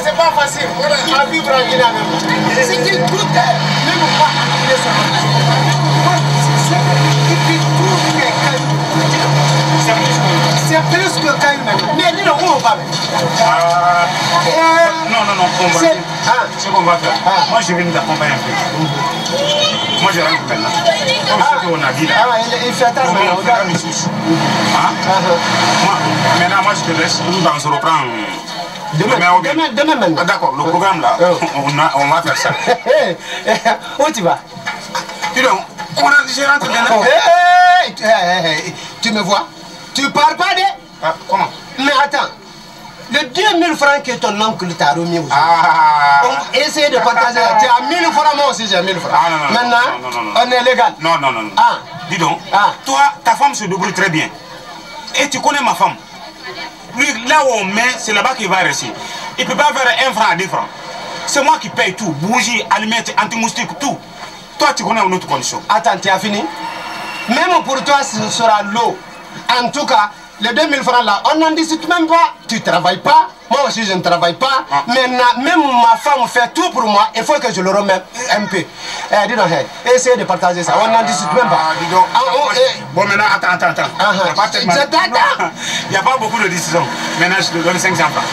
C'est pas facile. On a vivre en Guinée même. C'est qu'il doute. Même pas appeler son nom. C'est plus que Caillou maintenant. Mais dis donc où on va. Non, ce qu'on va faire. Moi, je vais nous accompagner un peu. Moi, je rentre maintenant. Comme ce qu'on a dit là. Il fait attendre. On fera mes soucis. Maintenant, moi, je te laisse. Nous allons se reprendre. Demain maintenant. D'accord, le programme là, on va faire ça. Où tu vas? Dis donc, je rentre maintenant. Tu me vois? Tu pars pas de... Comment? Mais attends. Le 2000 francs que ton oncle t'a remis aujourd'hui. Essaye de partager. Tu as 1000 francs, moi aussi j'ai 1000 francs. Maintenant, on est légal. Non. Dis donc, toi, ta femme se débrouille très bien. Et tu connais ma femme. Lui, là où on met, c'est là-bas qu'il va rester. Il ne peut pas faire 1 franc à 2 francs. C'est moi qui paye tout. Bougies, aliments, anti-moustiques, tout. Toi, tu connais une autre condition. Attends, tu as fini? Même pour toi, ce sera l'eau. En tout cas, les 2000 francs là, on n'en discute même pas. Tu ne travailles pas, moi aussi je ne travaille pas. Maintenant, même ma femme fait tout pour moi, il faut que je le remette un peu. Dis donc, essayez de partager ça, on n'en discute même pas. Dis donc, bon maintenant, attends. Il n'y a pas beaucoup de décisions. Maintenant, je te donne 500 francs.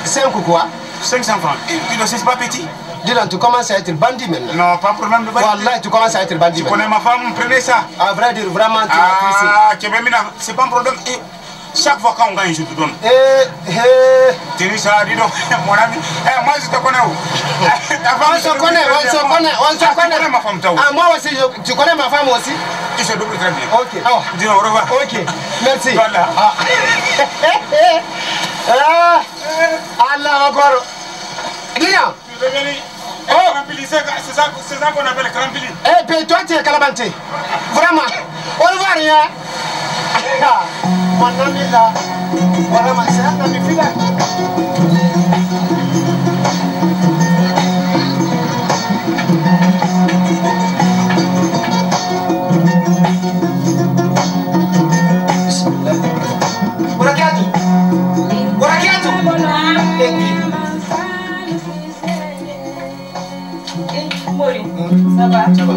5 ou quoi? 500 francs. Dis donc, c'est pas petit. Dis donc, tu commences à être bandit maintenant. Non, pas de problème de bandit. Wallah, tu commences à être bandit. Tu connais ma femme, prenez ça. À vrai dire, vraiment, tu m'as tricé. C'est pas un problème. Chaque fois qu'on gagne, je te donne. Tenez ça, dis donc, mon ami. Moi, je te connais où? On se connaît. Ma femme, toi. Moi aussi, tu connais ma femme aussi? Tu se doubles très bien. Ok. Dis au revoir. Ok, merci. Voilà. Allah encore. Dis donc. C'est ça qu'on appelle crampili. Eh, puis toi, tu es calabanté. Vraiment. On ne voit rien. Mon ami là. Vraiment, c'est un ami fidèle. Ça va? Ça va.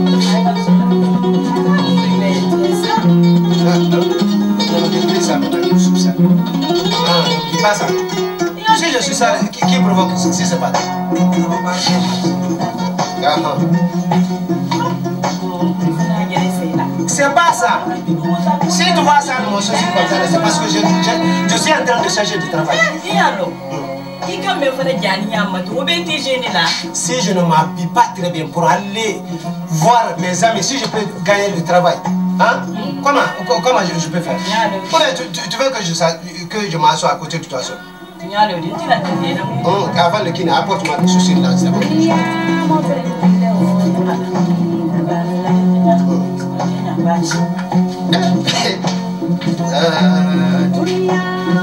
Qui passe ça? Si je suis ça, qui provoque si c'est pas toi? C'est pas ça. Si tu vois ça, mon souci comme ça, c'est parce que je suis en train de chercher du travail. Si je ne m'habille pas très bien pour aller voir mes amis, si je peux gagner du travail, hein? Comment je peux faire? Tu veux que je m'assoie à côté de toi seul? Avant le kiné, apporte-moi des soucis là, c'est bon.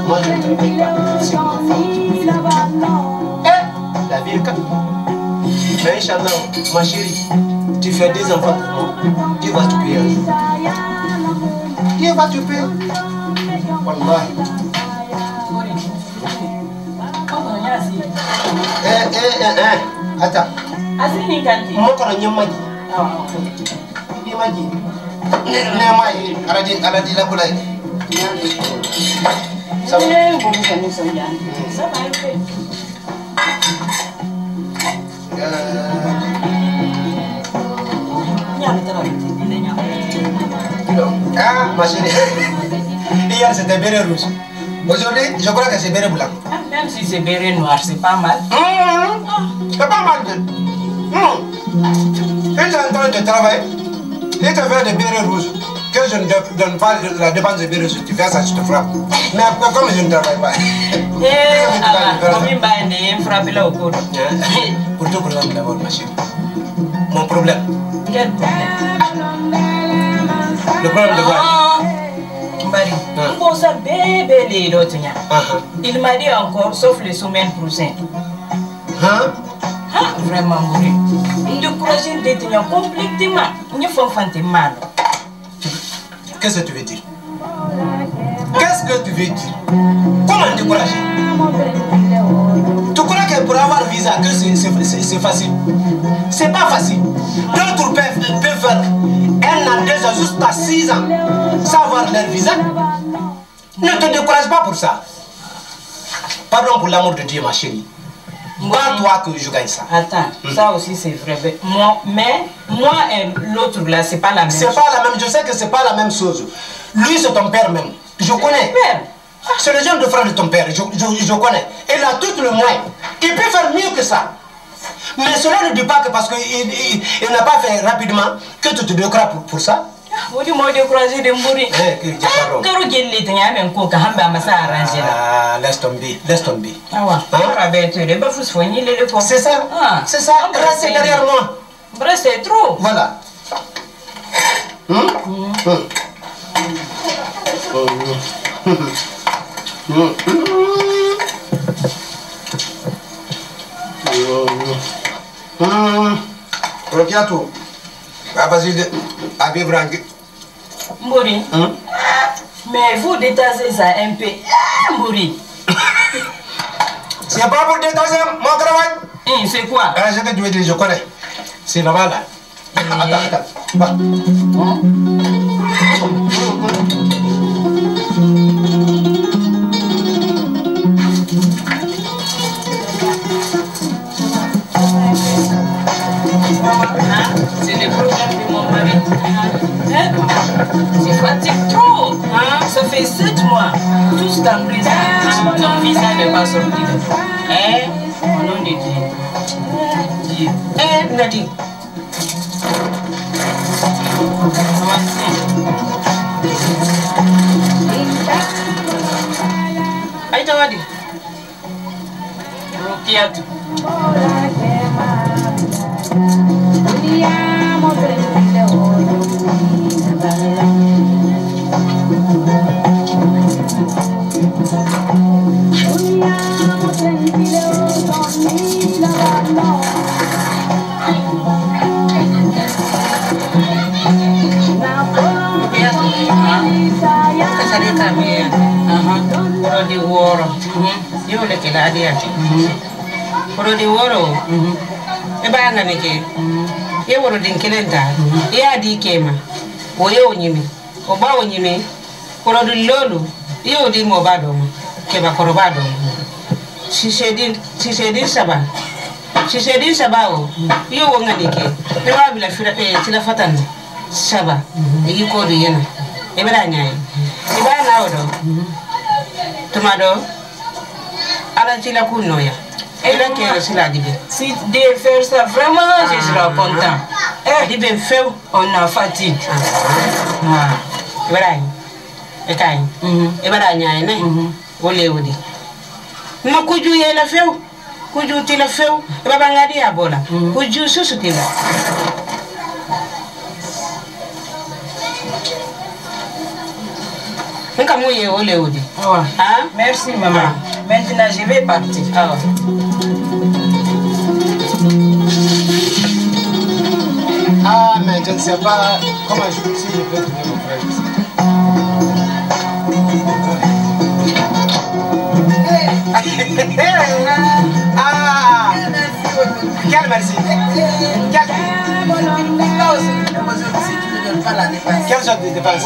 Moi je ne travaille pas, c'est ma femme. La vie est calme. Mais Inch'Allah, ma chérie, tu fais des enfants pour moi. Dieu va te payer un jour. Dieu va te payer. Wallahi. Attends. Moi, quand on y a magie. Il m'a dit. Elle a dit la boulaye. Ça va? Ça va. Ma chérie. Hier c'était béret rouge. Aujourd'hui, je crois que c'est béret blanc. Même si c'est béret noir, c'est pas mal. C'est pas mal. Quand tu es en train de travailler, et tu fais des bérets rouges, que je ne donne pas la dépense de bérets rouges, tu fais ça, je te frappe. Mais après, comme je ne travaille pas. Pour tout problème d'abord, ma chérie. Mon problème. Quel problème? Le problème de quoi? Il m'a dit encore, sauf les semaines prochaines. Vraiment, Mouri. Le projet détenu complètement. Il faut faire mal. Qu'est-ce que tu veux dire? Qu'est-ce que tu veux dire? Comment décourager? Tu crois que pour avoir visa, que c'est facile? C'est pas facile. D'autres peuvent faire 1 an, 2 ans, jusqu'à 6 ans sans avoir leur visa. Ne te décourage pas pour ça. Pardon pour l'amour de Dieu, ma chérie. Pas toi que je gagne ça. Attends, ça aussi c'est vrai. Mais moi et l'autre là, c'est pas la même chose. C'est pas la même, je sais que c'est pas la même chose. Lui, c'est ton père même. Je connais. C'est le jeune de frère de ton père, je connais. Il a tout le moyen. Il peut faire mieux que ça. Mais cela ne dit pas que parce qu'il n'a pas fait rapidement que tu te décourages pour ça. Oui, moi découragé de mourir. Laisse tomber, laisse tomber. C'est ça, c'est ça. Restez derrière moi. C'est trop. Voilà. Rokiato, vas-y, à vivre Mouri, mais vous détassez ça un peu. Mouri. C'est pas pour détasser mon travail. C'est quoi? Je te dis, je connais. C'est là-bas là. Attends. Va. C'est le problème de mon mari. C'est fatigue trop. Ça fait 7 mois. Tout ce temps présent. Ton visa n'est pas sorti. Au nom de Dieu. Nadine. Aïta Wadi. Rokiato. Di woro e ba nga neke e woro din kelenta e adi kema o ye onyimi o ba onyimi koro di lolu e o di mo ba do ke ba koro ba do si shedi saba o e o nga neke e ba bila fira tila fatan saba e yi ko di yena e ba nyai e ba na o do tomado ala tila kunoya. Si de faire ça vraiment, je serai content. On a fatigue. Ma kuju ye la feu, kuju ti la feu, baba ngadi abola, kuju susu ti la. Merci maman. Maintenant je vais partir. Mais je ne sais pas comment si je peux trouver mon frère ici. Quel merci. Quelle sorte de dépense?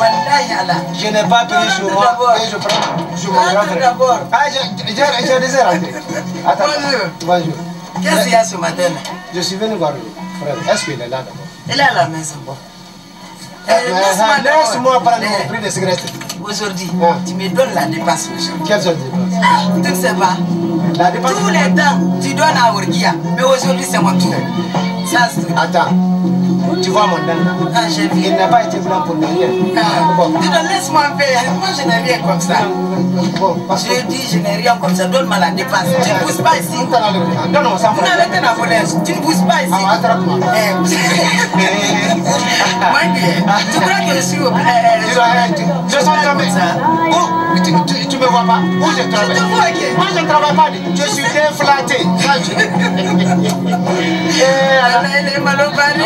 Je n'ai pas payé sur moi et je prends sur mon grand frère. J'ai déjà rentré. Attends. Bonjour. Qu'est-ce qu'il y a ce matin? Je suis venu voir le frère. Est-ce qu'il est là d'abord? Il est à la maison. Laisse-moi prendre mon prix de cigarette. Aujourd'hui, tu me donnes la dépense aujourd'hui. Quelle sorte de dépense? Tu ne sais pas. La dépense? Tous les temps, tu donnes à Orgia. Mais aujourd'hui, c'est mon tour. Ça, c'est... Attends. Tu vois mon dent là? J'ai vu. Il n'a pas été blanc pour rien. Dis donc, laisse-moi un peu. Moi, je n'ai rien comme ça. Je dis, je n'ai rien comme ça. Donne-moi la dépense. Tu ne pousses pas ici. Donne-moi ça. Vous n'avez qu'un abonnaise. Tu ne pousses pas ici. Attrape-moi. Tu crois que je suis au... Je sens tombé. Oh, tu me vois pas? Où je travaille? Moi je ne travaille pas. Je suis déflaté. Elle est malobari.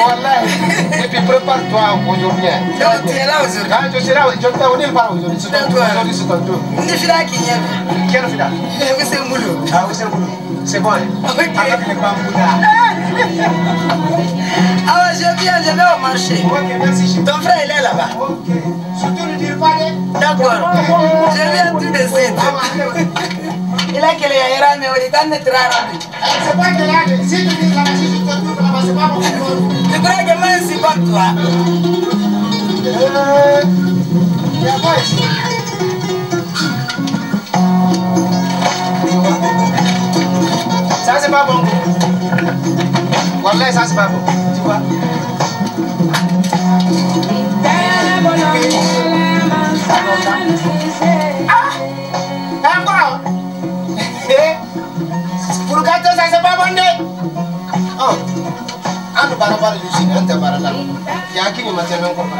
Et puis prépare-toi aujourd'hui. Tu es là aujourd'hui? Quand je serai là, je vais venir par aujourd'hui. Aujourd'hui c'est ton tour. Ni fila qui y a. Quel fila? C'est Moulou. Ah oui, c'est Moulou. C'est bon. Avec les bambounas. Ah ouais, je viens, je vais au marché. Ok, merci. Ton frère il est là-bas. Ok. Surtout ne dire pas. D'accord. Je viens tout de suite. Il a qu'elle est là, mais on est quand même très rapide. C'est pas que là, si tu dis là, si je te trouve là-bas, c'est pas mon problème. Tu crois que moi, c'est comme toi? Il y a quoi ici? Ça, c'est pas bon. Wallah, ça, c'est pas bon. Tu vois? Encore? Pour gâteau, ça, c'est pas bon. Oh. On ne parle pas de Lucie, on ne parle pas. Il y a qui me matin même comme ça.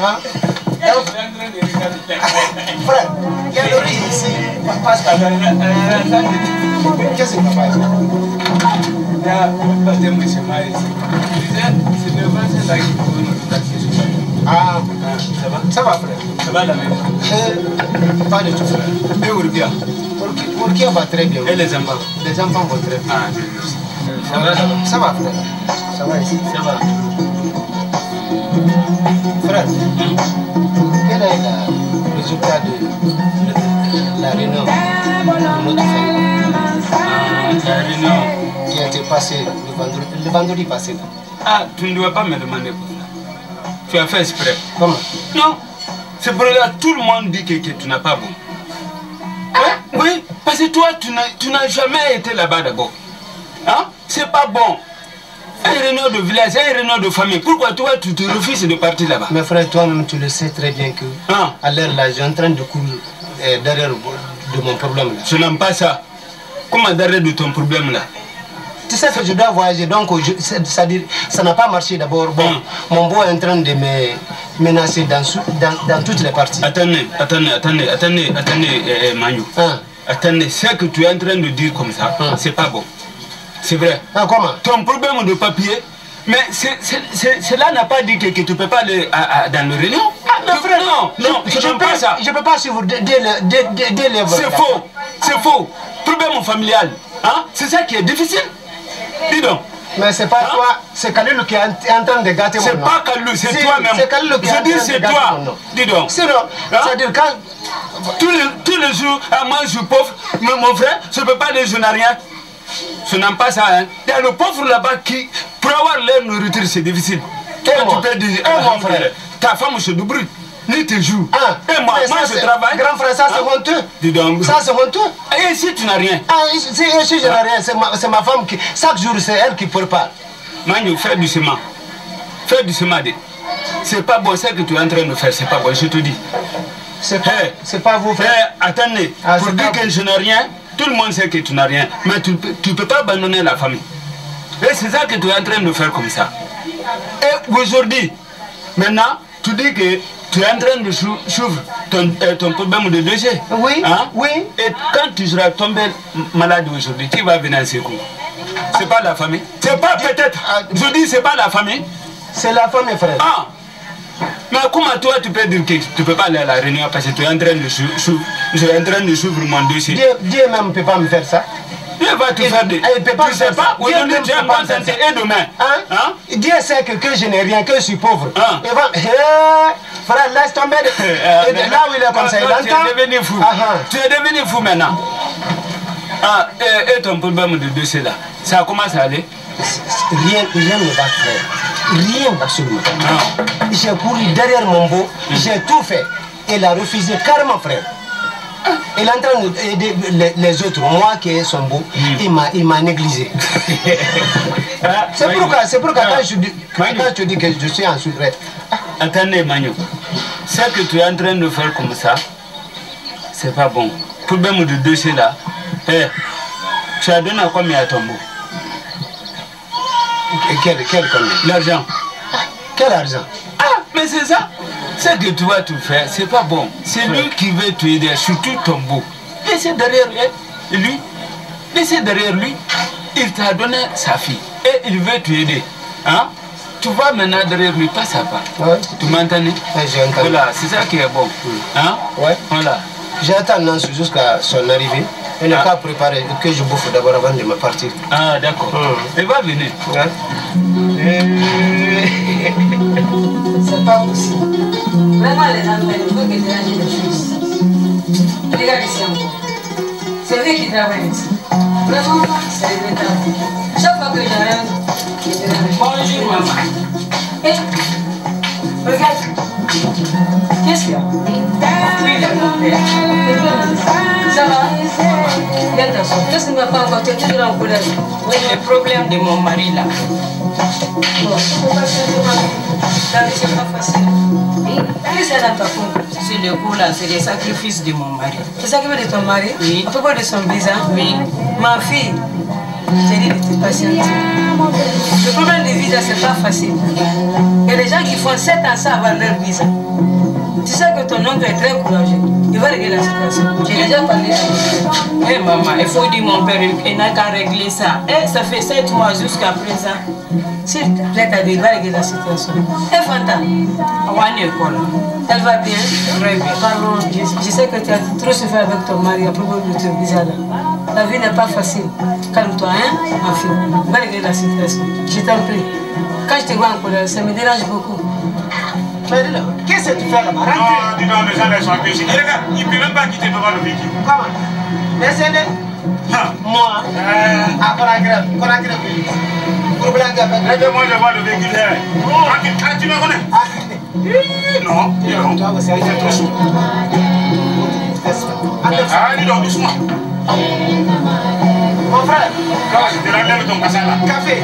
Hein? Frère, il y a le riz ici. Pascal. Qu'est-ce que tu fais? Ah, ça va frère? Ça va la même? Pas du tout frère. Et Urgia? Urgia va très bien. Et les enfants? Les enfants vont très bien. Ah, ça va, ça va frère. Ça va ici? Ça va. Frère, quel est le résultat de la réunion de notre famille? La réunion qui a été passée le vendredi passé là. Ah, tu ne dois pas me demander pour ça. Tu as fait exprès. Comment? Non. C'est pour là tout le monde dit que tu n'as pas bon. Hein? Oui, parce que toi, tu n'as jamais été là-bas d'abord. Hein? C'est pas bon. Un réunion de village, un réunion de famille. Pourquoi toi, tu te refuses de partir là-bas? Mes frères, toi-même, tu le sais très bien que à l'heure là, j'ai en train de courir derrière de mon problème là. Je n'aime pas ça. Comment derrière de ton problème là? Tu sais que je dois voyager, donc c'est-à-dire ça n'a pas marché d'abord. Bon, mon beau est en train de me menacer dans toutes les parties. Attendez, Manu. Attendez, ce que tu es en train de dire comme ça, c'est pas bon. C'est vrai. Comment? Ton problème de papier, mais cela n'a pas dit que tu ne peux pas aller dans le réunion. Non, frère, non, je ne peux pas ça. Je ne peux pas suivre des lèvres. C'est faux, c'est faux. Problème familial, hein? C'est ça qui est difficile. Dis donc. Mais c'est pas toi, c'est Kalilou qui est en train de gâter mon nom. C'est pas Kalilou, c'est toi-même. C'est Kalilou qui est en train de gâter mon nom. Dis donc. C'est-à-dire quand... Tous les jours, moi je suis pauvre, mais mon frère, je ne peux pas dire je n'ai rien. Je n'aime pas ça. Hein. Il y a le pauvre là-bas qui, pour avoir leur nourriture, c'est difficile. Toi, tu peux dire, mon frère, ta femme se débrouille. Ni tes jours. Et moi je travaille. Grand frère, ça c'est honteux. Dis donc. Ça c'est honteux. Et si tu n'as rien? Si je n'ai rien, c'est ma femme qui, chaque jour c'est elle qui prépare. Manu, fais du ciment. Fais du ciment. C'est pas bon, ce que tu es en train de faire, c'est pas bon, je te dis. C'est pas vous, frère. Attendez, pour dire que je n'ai rien, tout le monde sait que tu n'as rien. Mais tu ne peux pas abandonner la famille. Et c'est ça que tu es en train de faire comme ça. Et aujourd'hui, maintenant, tu dis que tu es en train de suivre ton problème de décès. Oui, oui. Et quand tu seras tombé malade aujourd'hui, qui va venir à secours? C'est pas la famille. C'est pas peut-être. Je dis c'est pas la famille. C'est la famille, frère. Mais comment toi tu peux dire que tu ne peux pas aller à la réunion parce que tu es en train de suivre mon dossier? Dieu même ne peut pas me faire ça. Dieu va te faire des... Tu ne sais pas, aujourd'hui tu es en bonne santé et demain. Dieu sait que je n'ai rien, que je suis pauvre. Frère, laisse tomber. Là où il est comme ça, il entend. Tu es devenu fou. Tu es devenu fou maintenant. Et ton problème de dossier là, ça commence à aller? Rien ne va faire. Rien absolument. J'ai couru derrière mon beau, j'ai tout fait. Il a refusé carrément, frère. Il est en train d'aider les autres. Moi qui est son beau, il m'a négligé. C'est pourquoi quand je dis que je suis en souffrance. Attendez, Manu. Ce que tu es en train de faire comme ça, c'est pas bon. Problème de dossier là, tu as donné à combien à ton beau? Quel combien? L'argent. Quel argent? Mais c'est ça. Ce que tu vas tout faire, c'est pas bon. C'est lui qui veut te aider, surtout ton beau. Laissez derrière lui. Laissez derrière lui. Il t'a donné sa fille. Et il veut te aider. Hein? Tu vas maintenant derrière lui, pas à pas. Ouais. Tu m'entends? J'ai entendu. Voilà, c'est ça qui est bon. Hein? Ouais. Voilà. J'attends Nancy jusqu'à son arrivée. Il n'est pas préparé, que je bouffe d'abord avant de me partir. Ah, d'accord. Il va venir. Ouais. C'est pas possible. Vraiment, les enfants, il faut que tu ailles les choses. Regarde ici encore. C'est vrai qu'il travaille ici. Vraiment, c'est regrettable. Chaque fois que j'arrive, il te dit bonjour, maman. Et regarde. Qu'est-ce qu'il y a? Oui, il est mon père. Ça va? Regarde ta soeur. Qu'est-ce qu'il ne m'a pas encore? Tu es toujours en colère. Oui, le problème de mon mari là. Bon, c'est pas facile. Qu'est-ce que ça n'a pas compris? C'est le coup là, c'est les sacrifices de mon mari. C'est ça qui veut de ton mari? Oui. À propos de son visa? Oui. Ma fille, j'ai dit de te patienter. Le problème du visa, c'est pas facile. Il y a des gens qui font 7 ans sans avoir leur visa. Tu sais que ton oncle est très courageux. Il va régler la situation. J'ai déjà parlé avec lui. Eh maman, il faut dire mon père, il n'a qu'à régler ça. Eh, ça fait 7 mois jusqu'à présent. S'il te plaît, ta vie, il va régler la situation. Et Fanta, elle va bien? Très bien. Pardon, je sais que tu as trop souffert avec ton mari à propos de ton visa là. La vie n'est pas facile. Calme-toi, hein, ma fille. On va régler la situation. Je t'en prie. Quand je te vois en colère, ça me dérange beaucoup. Mais dis-le, qu'est-ce que tu fais là-bas? Non, dis donc, les gens sont empêchés. Et regarde, il ne peut même pas quitter devant le véhicule. Comment? Laissez-les. Moi, à Conakry, pour blaguer avec moi, je vois le véhicule. Ah, tu me connais? Non, non. Toi aussi, c'est trop chaud. Ah, dis donc, doucement. Mon frère, Quand je te l'enlève ton passage là. café.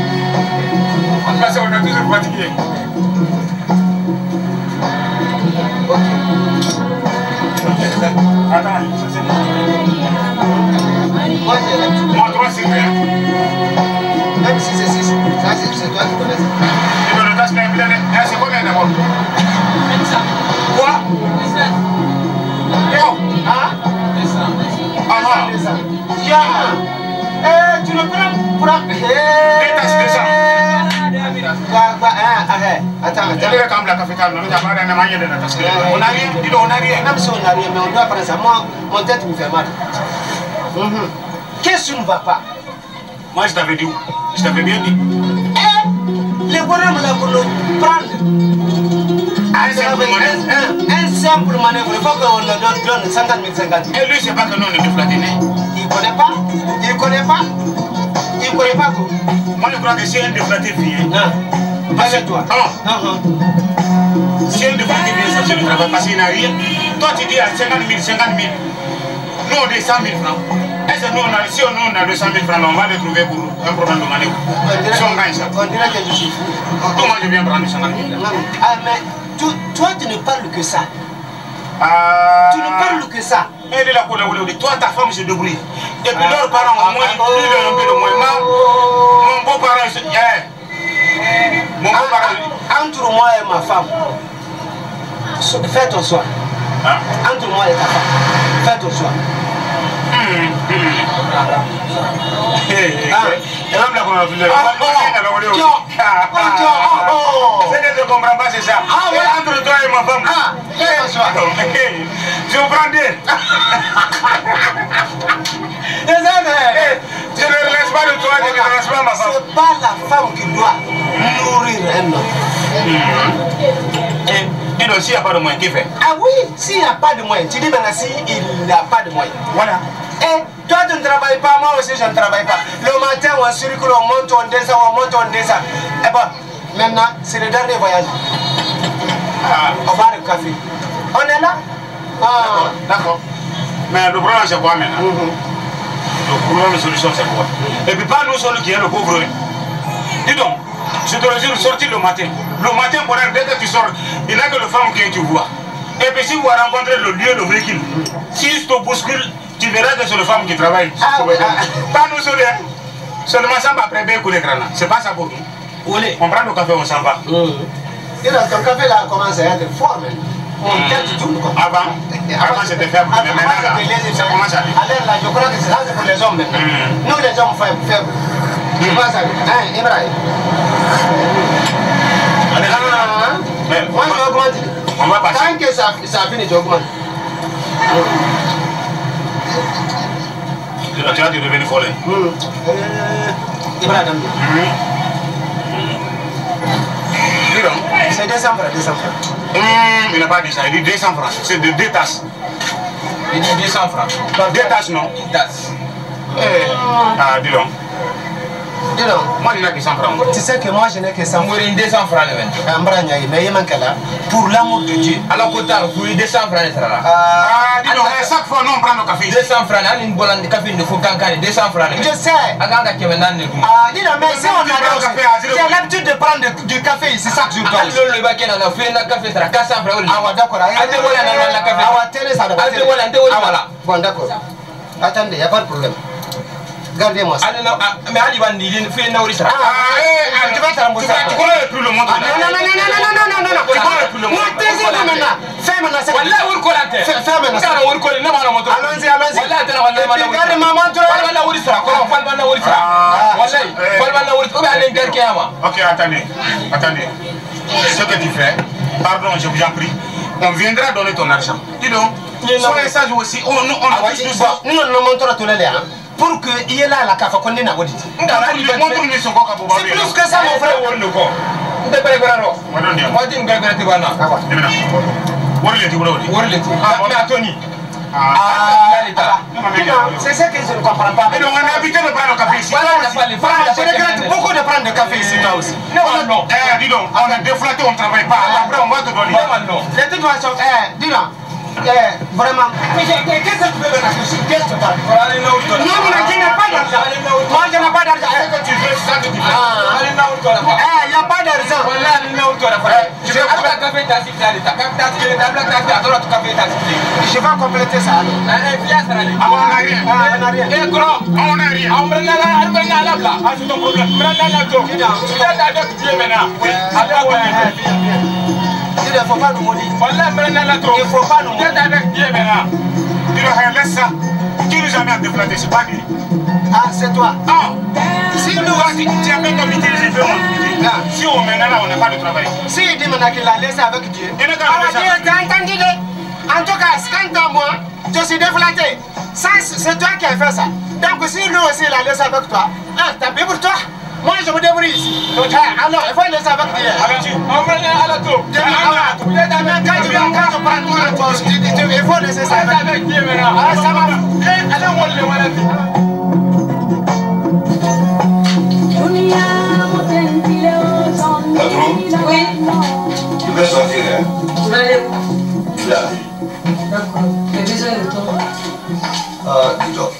Parce qu'on a toujours fatigué. Attends, ça c'est Moi, j'ai l'habitude. moi, 3 c'est rien. Même si c'est 6, ça c'est toi qui connais ça. Et dans le tas, c'est combien d'abord? Quoi? Yo! Hein? Ah, Tu ne prends pas. Attends. On n'a rien, dis-le, on n'a rien. Même si on n'a rien, mais on doit prendre ça. Moi, mon tête me fait mal. Qu'est-ce qui ne va pas? Moi, je t'avais dit où? Je t'avais bien dit. Les bonhommes là pour nous prendre. Un simple manœuvre, il faut qu'on leur donne 50 000, 50 000. Et lui, c'est pas que nous, on est déflatinés. Il connaît pas. Quoi. Moi, je crois que c'est un déflaté vient. Avec toi. Si un déflaté vient chercher le travail parce qu'il n'a rien, toi, tu dis à 50 000, 50 000. Nous, on dit 100 000 francs. Est-ce que nous, si on a 200 000 francs, on va les trouver pour un problème de manœuvre? Si on gagne ça. On dirait que je suis fou. Comment je viens prendre 50 000? Ah, mais toi, tu ne parles que ça. Tu ne parles que ça. Et de la couleur, toi, ta femme se débrouille. Et puis leurs parents, au moins, ils ont un peu de moins. Mon beau-parent, mon beau-parent. Entre moi et ma femme, fais ton soin. Entre moi et ta femme, fais ton soin. C'est que je ne comprends pas, c'est ça. Entre toi et ma femme. Je vous prends bien. Je ne laisse pas de toi, je ne laisse pas ma femme. C'est pas la femme qui doit nourrir un homme. Et donc, s'il n'y a pas de moyen, qu'est-ce qu'il fait? Ah oui, s'il n'y a pas de moyen, tu dis maintenant s'il n'y a pas de moyen. Voilà. Et toi tu ne travailles pas, moi aussi je ne travaille pas. Le matin on circule, on monte, on descend, on descend. Et bon, maintenant c'est le dernier voyage. On va le café. On est là? D'accord. Mais le problème c'est quoi maintenant? Le problème de solution c'est quoi? Et puis pas nous seuls qui est le pauvre. Dis donc, je te le jure, sortir le matin. Le matin, dès que tu sors, il n'y a que le femme que tu vois. Et puis si vous rencontrez le lieu, le véhicule, si je te bouscule, tu verras que c'est le femme qui travaille. Pas nous seuls, hein. Seulement ça va après bien couler l'écran là. C'est pas ça pour nous. On prend le café, on s'en va. Et là, ton café là commence à être fort maintenant. Avant c'était faible, mais maintenant ça commence à aller. Alors là, je crois que c'est ça pour les hommes maintenant. Nous les hommes faibles. Tu vois ça, hein, Ibrahim? Moi je augmente. On va passer. Tant que ça finit, tu augmentes. Tu vas te devenir folle. Ibrahim. C'est 200 francs, 200 francs. Il n'a pas dit ça, il dit 200 francs. C'est de 2 tasses. Il dit 200 francs. 2 tasses, non? Une tasse. Ah, dis donc. Dis donc. Moi, je n'ai que 100 francs. Tu sais que moi, je n'ai que 100 francs. Pour une 200 francs, le vent. Mais il manque là. Pour l'amour de Dieu. Alors, qu'autant, pour une 200 francs, le là. Ah, dis donc, chaque fois, nous, on prend le café. 200 francs, on a une bonne de café de Foucancane, 200 francs. Je sais. Regarde qui est maintenant. Ah, dis donc, mais si on a j'ai l'habitude de prendre du café ici chaque jour. Le baquet, on a fait un café, ça 400 francs. Ah, d'accord. Bon, d'accord. Attendez, il n'y a pas de problème. Gardez-moi ça. Mais Ali Bandi, il fait une nourriture. Tu vas te rembourser. Tu connais plus le monde. Non. Tu connais plus le monde. Fais maintenant ça. Fais maintenant ça. Allons-y. Regarde ma montre. Ok, attendez. Ce que tu fais, pardon, je vous en prie, on viendra donner ton argent. Dis donc, soyez sage aussi. On a tous ça. Nous, on montre tous les liens. Pour qu'il y ait là la café qu'on est dans l'audition. C'est plus que ça, mon frère. C'est ça que je ne comprends pas. Mais on a habitué de prendre le café ici. Je regrette beaucoup de prendre le café ici, toi aussi. Non. Dis donc, on a déflaté, on ne travaille pas. Après, on va te donner. De toute façon, dis donc. Vraiment. Mais qu'est-ce que tu veux de la Qu'est-ce que tu parles? Non, mais je n'ai pas d'argent. Moi, je n'ai pas d'argent. Qu'est-ce que tu veux? C'est ça que tu veux. Il n'y a pas d'argent. Je vais compléter ça. On n'a rien. On n'a rien. C'est ton problème. Il ne faut pas nous maudire. Il ne faut pas nous maudire. Laisse ça. Qui nous a mis à déflater? C'est pas lui. Ah, c'est toi. Si nous, tu as même comme utiliser si on maintenant là, on n'a pas de travail. Si il dit maintenant qu'il a laissé avec Dieu. En tout cas, quand moi, je suis déflaté. C'est toi qui as fait ça. Donc si lui aussi il a laissé avec toi, t'as bien pour toi. Moi je me débrouille ici. Alors, il faut laisser avec Dieu. Quand tu prends toi, il faut laisser ça avec Dieu. Ça va. Oui. Tu veux sortir, hein? Oui. Là. D'accord. J'ai besoin de toi. Ah, dis donc.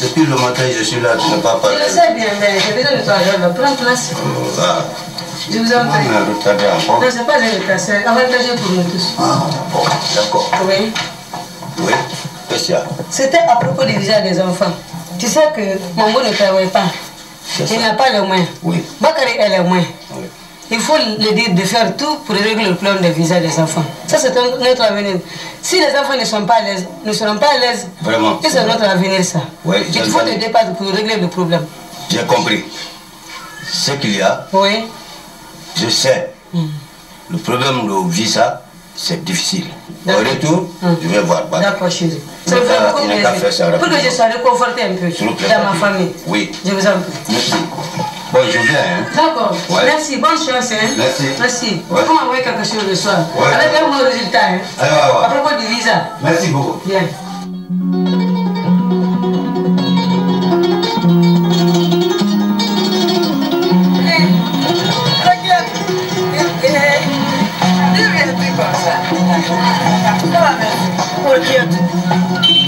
Depuis le matin, je suis là, tu n'as pas parlé. Je sais bien, mais j'ai besoin de toi. Prends place. Je vous en prie. On a retardé encore. Non, ce n'est pas un retard, c'est avantageux pour nous tous. Ah, bon, d'accord. Oui. Oui, qu'est-ce qu'il y a? C'était à propos du visa des enfants. Tu sais que mon beau ne travaille pas. Il n'a pas les moyens. Oui. Bakary a les moyens. Oui. Il faut lui dire de faire tout pour régler le problème des visas des enfants. Ça, c'est notre avenir. Si les enfants ne sont pas à l'aise, ne seront pas à l'aise, vraiment, c'est notre avenir, ça. Oui, il faut te dépasser pour régler le problème. J'ai compris. Ce qu'il y a, oui. Je sais. Le problème de visa, c'est difficile. Au retour, je vais voir. D'accord, chérie. C'est vraiment pour que je sois réconforté un peu dans ma famille. Oui. Je vous en prie. Merci. Bon, je viens. Hein. D'accord. Ouais. Merci. Bonne chance. Hein. Merci. Merci. Ouais. On m'envoie quelque chose le soir. Ouais. Avec un bon résultat. Hein. Alors, à propos du visa. Merci beaucoup. Bien.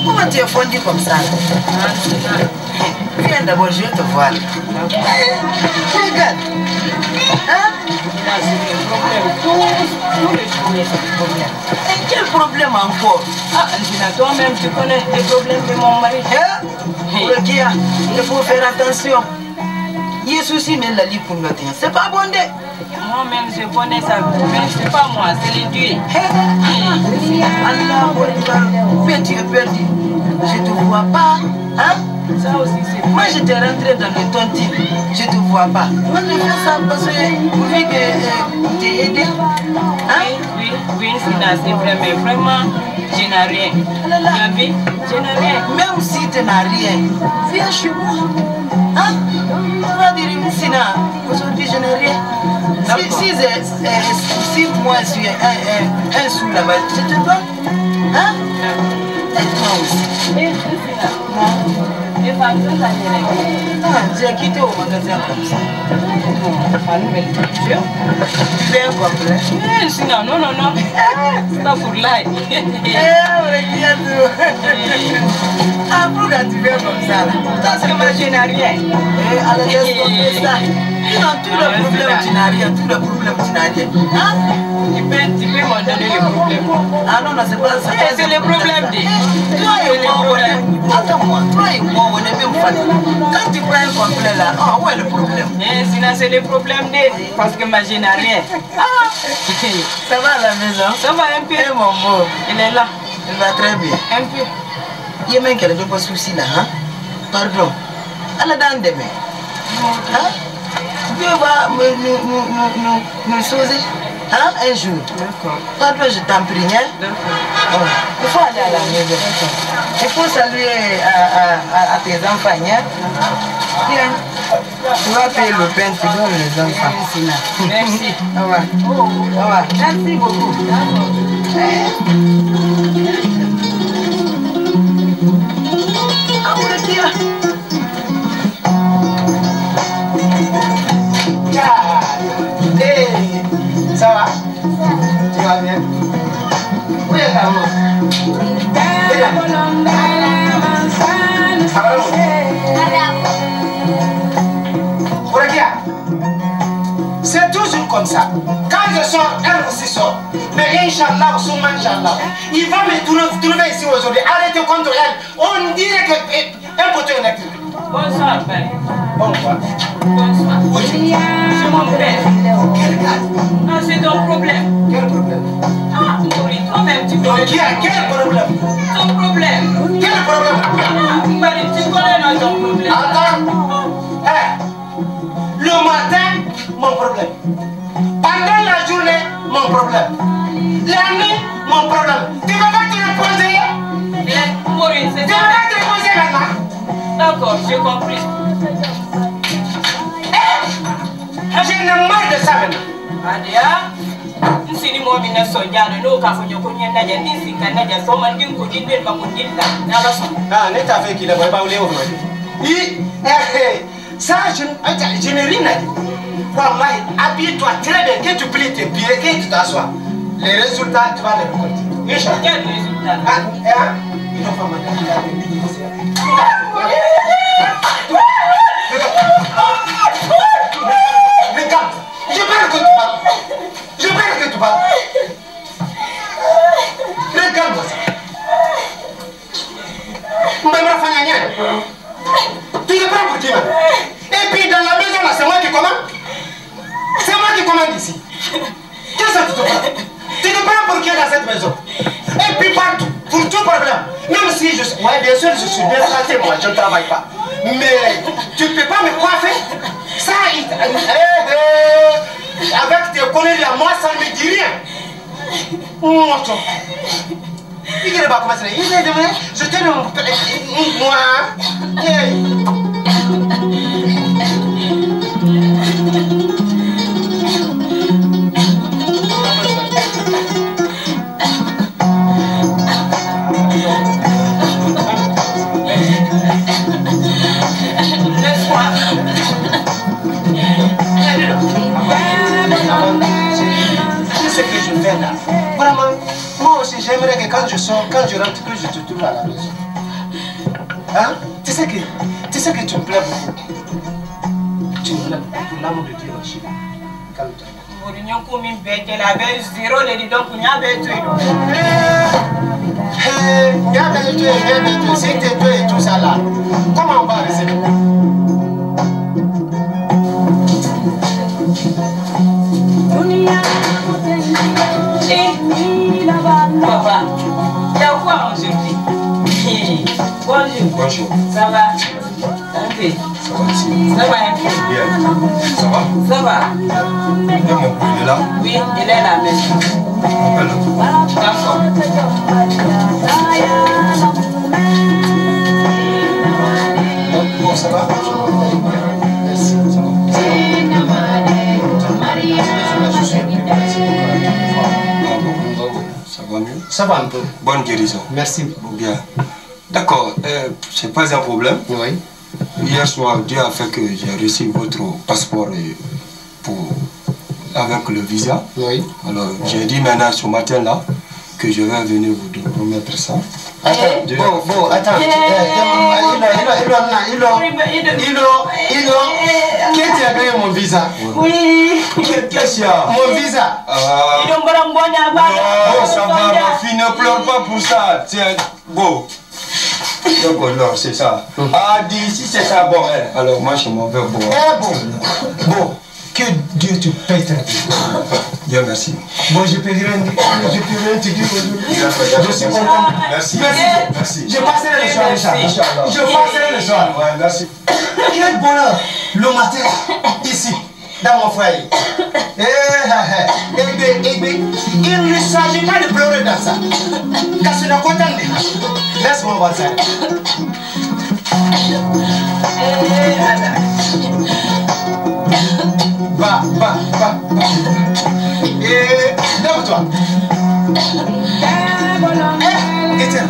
Comment tu es fondu comme ça? Viens d'abord, je vais te voir. Regarde. Quel problème encore? Toi-même, tu connais les problèmes de mon mari. Il faut faire attention. Il y a souci, mais la lit pour le terrain. C'est pas bon. Moi-même, je connais ça, mais c'est pas moi, c'est les dieux. Allah, petit et perdu. Je te vois pas. Hein? Ça aussi, c'est moi, j'étais rentré dans le tontine. Je te vois pas. Moi, je fais ça parce que pour lui que t'es aidé. Hein? Oui, c'est vrai, mais vraiment, je n'ai rien. Tu as vu? Je n'ai rien. Même si tu n'as rien, viens chez moi. Hein? Tu vas dire, Sina, aujourd'hui je n'ai rien. Si moi je suis un sou là-bas, je te donne. Hein? Et toi aussi. J'ai quitté au magasin comme ça. Tu veux un complet? Non. C'est pas pour l'ail. Ah, pourquoi tu veux comme ça là? Parce que moi je n'ai rien. Alors laisse tomber ça. Tout le problème, tu n'as rien. Tout le problème, tu n'as rien. Hein? Tu peux m'en donner le problème. Ah non, c'est pas ça. C'est le problème. Toi et moi, attends-moi. Toi et moi, on est bien fatigués. Quand tu prends un complet là, où est le problème? Sinon, c'est le problème parce que moi je n'ai rien. Ça va à la maison? Ça va un peu. Eh mon beau. Il est là. Il va très bien. Un peu. Il y a même qu'elle n'a pas de soucis là, hein? Pardon. Elle a dans des mains. Hein? Dieu va nous sauver, hein, un jour. D'accord. Pardon, je t'en prie, hein? D'accord. Il faut aller à la maison. Il faut saluer à tes enfants, hein? Tiens. Tu vas payer le pain, tu donnes les enfants. Merci. Au revoir. Au revoir. Merci beaucoup. Ça va? Tu vas bien? Où est ta maman? C'est toujours comme ça. Quand je sors, elle aussi sort. Mais Inch'Allah, Inch'Allah, il va me trouver ici aujourd'hui. Arrêtez contre elle. On dirait qu'un poteau électrique. Bonsoir, père. Bonsoir. Bonsoir. C'est mon père. Quel gars? Ah, c'est ton problème. Quel problème? Ah, Mori, toi-même, tu connais. Quel problème? Ton problème. Quel problème? Ah, Mari, tu connais ton problème. Attends. Le matin, mon problème. Pendant la journée, mon problème. La nuit, mon problème. Tu vas pas te reposer? Mori, c'est ça. Tu vas pas te reposer maintenant? D'accord, j'ai compris. J'en ai marre de ça maintenant. Adia, nsini mo bina sojana no ka fonyo konya naja ndisi kanaja so man din ko dinde ba ko dinda na ba so. Ah, n'est pas fait qu'il a pas oublié aujourd'hui. Ça, je n'ai rien à dire. Wallahi, habille-toi très bien, que tu plies tes pieds, que tu t'assois. Les résultats, tu vas les récolter. Inch'Allah. Quel résultat? Il faut pas regarde, je veux que tu parles. Je veux que tu parles. Regarde-moi ça. Tu te prends pour qui maintenant? Et puis dans la maison là, c'est moi qui commande. C'est moi qui commande ici. Qu'est-ce que tu te prends? Tu te prends pour qui dans cette maison? Et puis partout, pour tout problème. Même si je suis... Ouais, bien sûr, je suis défraté, moi, je ne travaille pas. Mais tu ne peux pas me coiffer. Ça, avec tes conneries à moi, ça ne me dit rien. Moi, il ne va pas commencer. Il est demain, je te le... Moi. Ce que je fais là, vraiment, moi aussi j'aimerais que quand je sors, quand je rentre, que je te trouve à la maison. Hein? Tu sais que tu me plais beaucoup. Tu me plais beaucoup, pour l'amour de Dieu, ma chérie. Calme-toi. Mourinho comme une bête, elle avait zéro, les donc il y avait tout. Il y avait tout, si tu es tout ça là, comment on va rester? Bonjour. Bonjour. Ça va? Un peu. Ça va ici. Ça va un peu. Bien. Ça va? Ça va? Et mon père, il est là? Oui, il est là maintenant. Appelle-le. D'accord. Bon, ça va? Merci. Ça va mieux? Ça va un peu. Bonne guérison. Merci. Bien. D'accord. C'est pas un problème. Oui. Hier soir, Dieu a fait que j'ai reçu votre passeport avec le visa. Oui. Alors, j'ai dit maintenant ce matin-là que je vais venir vous remettre ça. Attends, bon, attends. Qui t'a gagné mon visa? Oui. Qu'est-ce qu'il y a? Mon visa. Non, ça va, ma fille, ne pleure pas pour ça. Tiens, bon. Donc, alors, c'est ça. Ah, dis, si c'est ça, bon, alors moi, je m'en vais boire. Bon. Que Dieu te paye très bien. Bien, merci. Bon, je peux rien te dire aujourd'hui. Je suis content. Merci. Merci. Je passerai le soir, Richard. Je passerai le soir. Ouais, merci. Quel bonheur le matin, ici, dans mon foyer. Il ne s'agit pas de pleurer dans ça. Car je suis content. Laisse-moi voir ça. Va. Lève-toi. Etienne.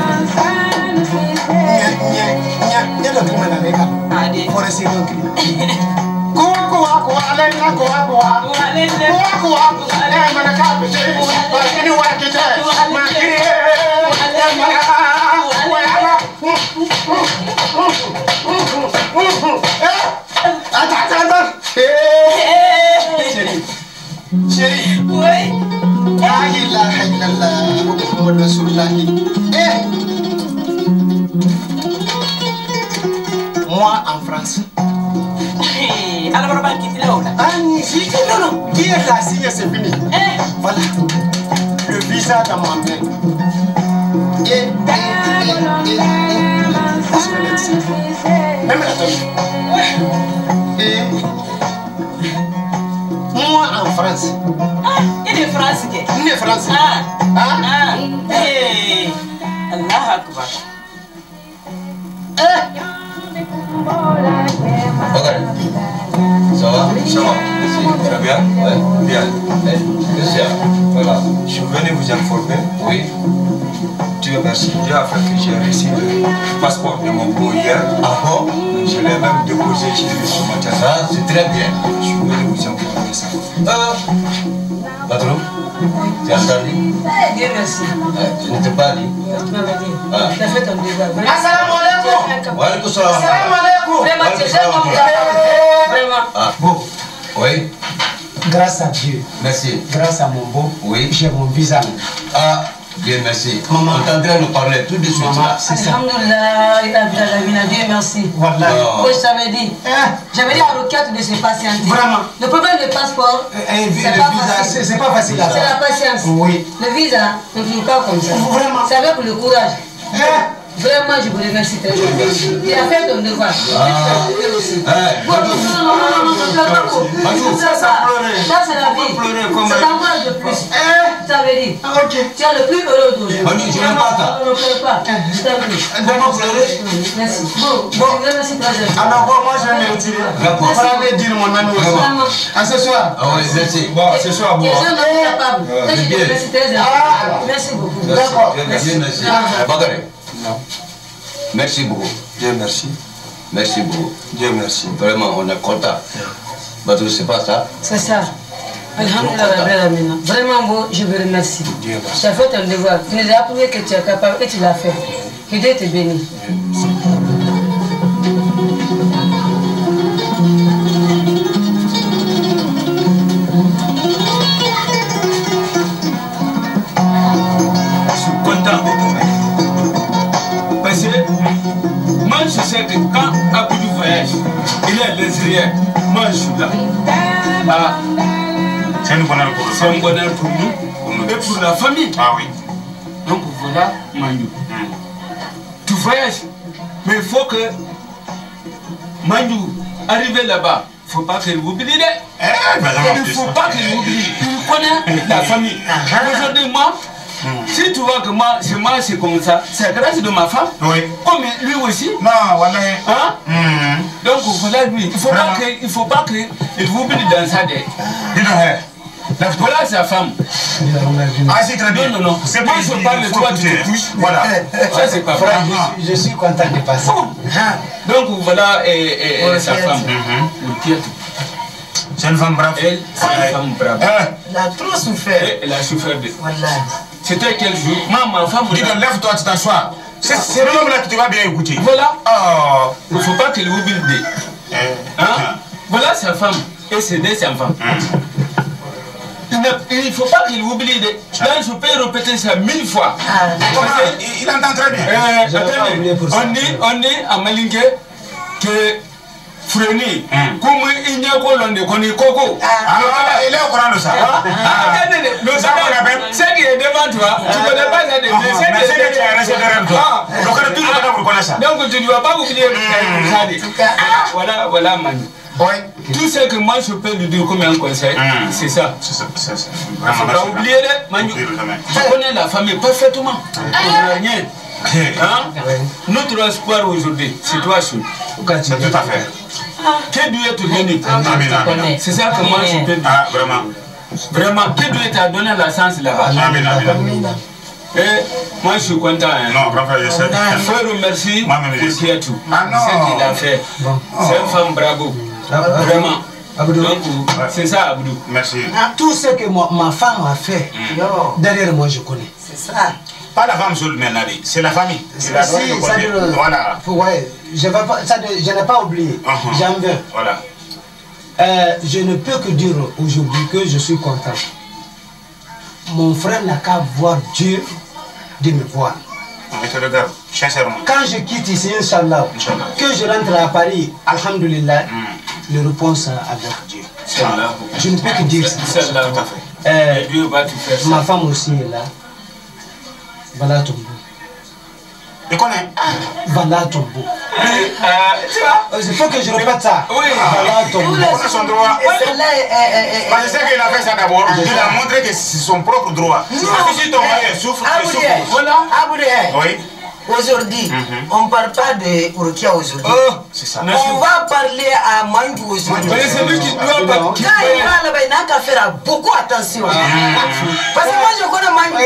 Attends. Chérie. Oui. La ilaha illallah, Muhammad Rasulullah. Moi en France. Alors, on va quitter là. Non. Qui est là, signé, c'est fini. Voilà. Le visa dans ma main. Même la tombe. Moi en France. Il est français. Il est français. Allah Akbar. Ça va? Ça va. Tu vas bien? Ouais. Bien. Qu'est-ce qu'il y a? Voilà. Je suis venu vous informer. Oui. Dieu merci. Dieu a fait que j'ai reçu le passeport de mon beau hier. Ah bon? Je l'ai même déposé chez lui ce matin. Ça, c'est très bien. Je suis venu vous informer ça. Patron, tu as entendu? Dieu merci. Je ne t'ai pas dit. Tu m'avais dit. Ah. Tu as fait ton devoir. Assalamu alaikum. Wa alaikum salam. Assalamu alaikum. Vraiment, tu es un homme. Vraiment. Ah, Bon, oui, grâce à Dieu, merci. grâce à mon beau, Oui. j'ai mon visa. Ah, Dieu merci. Maman. On est en train de parler tout de suite Maman, là. c'est ça. Alhamdulillah, Dieu merci. Voilà. Non. Oui, je t'avais dit. J'avais dit à Roquette de se patienter. Vraiment. Le problème du passeport, Le visa, c'est pas facile à c'est la faire. patience. Oui. Le visa, ne finit pas comme ça. Vraiment. C'est avec le courage. Vraiment, je vous remercie très bien. Tu as fait ton devoir. Ça, c'est la vie. C'est un courage de plus. Je t'avais dit. Ok. Tu es le plus heureux d'aujourd'hui. Manu, je n'aime pas ça. Ne pleure pas. Je t'en prie. Merci. Bon, je vous remercie très bien. Alors, bon, moi, je vais me retirer. D'accord. Vous allez dire mon ami aussi. Vraiment. À ce soir. Ah oui, merci. Bon, ce soir, bon. Tu es un homme capable. Je te remercie très bien. Merci beaucoup. D'accord. Dieu merci. Bakary. Non. Merci beaucoup. Dieu merci. Merci beaucoup. Dieu merci. Vraiment, on est content. Badou, c'est pas ça? C'est ça. Alhamdulillah, vraiment beau, je vous remercie. Dieu merci. Tu as fait ton devoir. Tu nous as prouvé que tu es capable et tu l'as fait. Que Dieu te bénisse. Je suis content. Parce que moi je sais que quand à bout du voyage, il est à l'extérieur, moi je suis là. Ah, C'est un bonheur pour c'est un bonheur pour nous et pour la famille. Ah oui. Donc voilà, Manu. Tu voyages Mais il faut que Mandou arrive là-bas. Il ne faut pas qu'il oublie. Il ne faut pas qu'il oublie. Il connaît la famille. Aujourd'hui, moi, si tu vois que moi, c'est comme ça, c'est grâce de ma femme. Oui. Comme lui aussi. Non, voilà. Hein? Donc, voilà lui. Il ne faut pas qu'il oublie dans sa dette. Voilà sa femme. Ah, c'est très bien. Non. C'est pas je parle de toi, tu te couches. Voilà. Ça, c'est pas vrai. Je suis content de passer. Donc, voilà sa femme. C'est une femme brave. Elle, c'est une femme brave. Elle a trop souffert. Elle a souffert de. Voilà. C'était quel jour? Ma femme. Dis donc, lève-toi, tu t'assois. C'est l'homme là que tu vas bien écouter. Voilà. Il ne faut pas qu'il oublie de. Voilà sa femme et ses deux enfants. Il ne faut pas qu'il oublie de. Là, je peux répéter ça 1000 fois. Il entend très bien. On dit à Malingue que Freni, comme il n'y a pas de Coco. Il est au courant de ça. C'est qui est devant toi. Tu ne connais pas ça de donc tu ne dois pas oublier ça. Voilà, Manu. Tout ce que moi je peux lui dire comme un conseil, c'est ça. Il ne faut pas oublier, Manu. Tu connais la famille parfaitement. Rien. Notre espoir aujourd'hui, c'est toi seul. C'est tout à fait. Que Dieu te donne. C'est ça que moi je peux dire. Ah, vraiment. Vraiment, que Dieu t'a donné la chance là-bas. Et moi je suis content. Non, grand frère, je sais. Il faut remercier pour tout. Ce qu'il a fait. C'est une femme bravo. Vraiment. Donc, c'est ça, Abdou. Merci. Tout ce que ma femme a fait, derrière moi, je connais. C'est ça. Pas la femme seule maintenant, c'est la famille. Voilà. Ouais, je n'ai pas oublié. J'en veux. Voilà. Je ne peux que dire aujourd'hui que je suis content. Mon frère n'a qu'à voir Dieu de me voir. Je te regarde, sincèrement. Quand je quitte ici, Inch'Allah, que je rentre à Paris, Alhamdulillah, le réponse avec Dieu. Je ne peux que dire ça. Ma femme aussi est là. Voilà ton bout. Tu connais? Voilà ton bout. Il faut que je répète ça. Oui. Voilà ton bout. On a son droit. Parce que c'est qu'il a fait ça d'abord. Il a montré que c'est son propre droit. Si ton mari souffre, il souffre. Voilà. Oui. Aujourd'hui, on ne parle pas de Urukia aujourd'hui. C'est ça. On va parler à Mandou aujourd'hui. C'est lui qui doit pas. Quand il va là-bas, il n'a qu'à faire beaucoup attention. Parce que moi, je connais Mandou.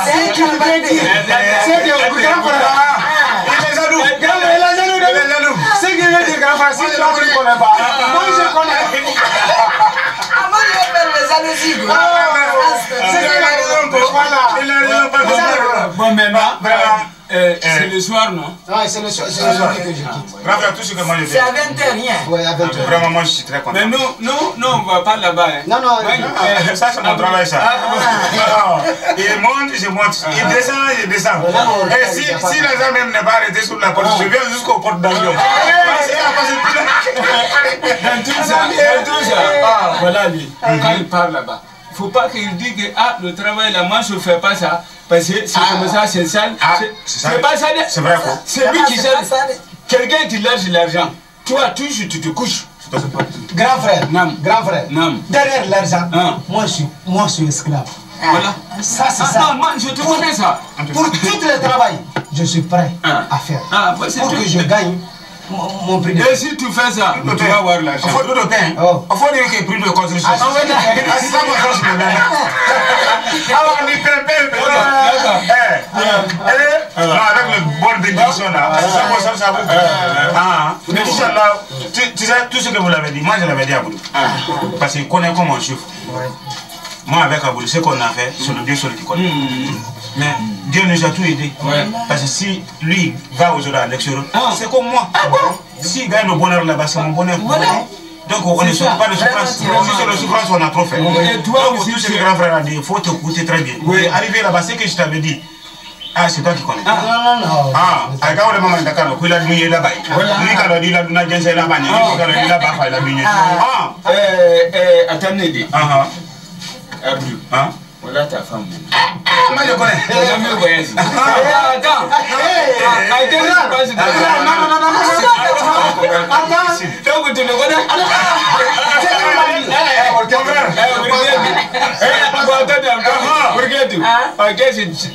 C'est un qui va dire. C'est que grand frère. Il est jaloux. Il est jaloux. C'est ce qui veut dire grand frère. Si tu ne connais pas. Moi, je connais. Moi, je vais faire les jalousies. C'est qu'il a raison. Il a raison. Bon, maintenant. C'est le soir, non? Oui, c'est le soir que je quitte. Bravo à tout ce que moi je fais. C'est à 20h, rien. Oui, à 20h. Vraiment, moi je suis très content. Mais nous, on ne va pas là-bas. Non. Ça, c'est mon travail, ça. Il monte, je monte. Il descend, je descends. Et si les gens même n'est pas arrêté sur la porte, je viens jusqu'aux portes d'avion. Dans tout ça, voilà lui. Quand il part là-bas, il ne faut pas qu'il dise que le travail là, moi je ne fais pas ça. Parce que c'est comme ça, c'est sale. C'est pas ça. C'est vrai quoi? C'est lui qui sert. Quelqu'un qui lâche l'argent. Toi, toujours tu te couches. Grand frère. Non. Derrière l'argent, moi je suis esclave. Voilà. Ça, c'est ça. Non, moi, je te connais ça. Pour tout le travail, je suis prêt à faire. Pour que je gagne mon prix de pain. Et si tu fais ça, tu vas avoir l'argent. Il faut tout le pain. Il faut dire qu'il y a prix de construction. C'est ça mon frère, je me donne. On dit non, avec le bon bénédiction là, c'est ça vous. Mais Inch'Allah, tu sais, tout ce que vous l'avez dit, moi je l'avais dit à Aboudou. Parce qu'il connaît comment on souffre. Moi avec Aboudou, ce qu'on a fait, c'est le Dieu seul qui connaît. Mais Dieu nous a tout aidé. Parce que si lui va aujourd'hui à l'extérieur, c'est comme moi. S'il gagne le bonheur là-bas, c'est mon bonheur. Donc on ne souffre pas de souffrance. Si c'est la souffrance, on a trop fait. Et toi aussi, tout ce que grand frère a dit, il faut t'écouter très bien. Arriver là-bas, c'est que je t'avais dit. C'est toi qui connais. Non. Avec un moment d'accord, il a dit là-bas. Lui, quand il a dit là-bas, il a dit là-bas. Il a dit là-bas. Attendez. Voilà ta femme. Moi je connais. T'as jamais voyagé. Attends. Donc tu le connais?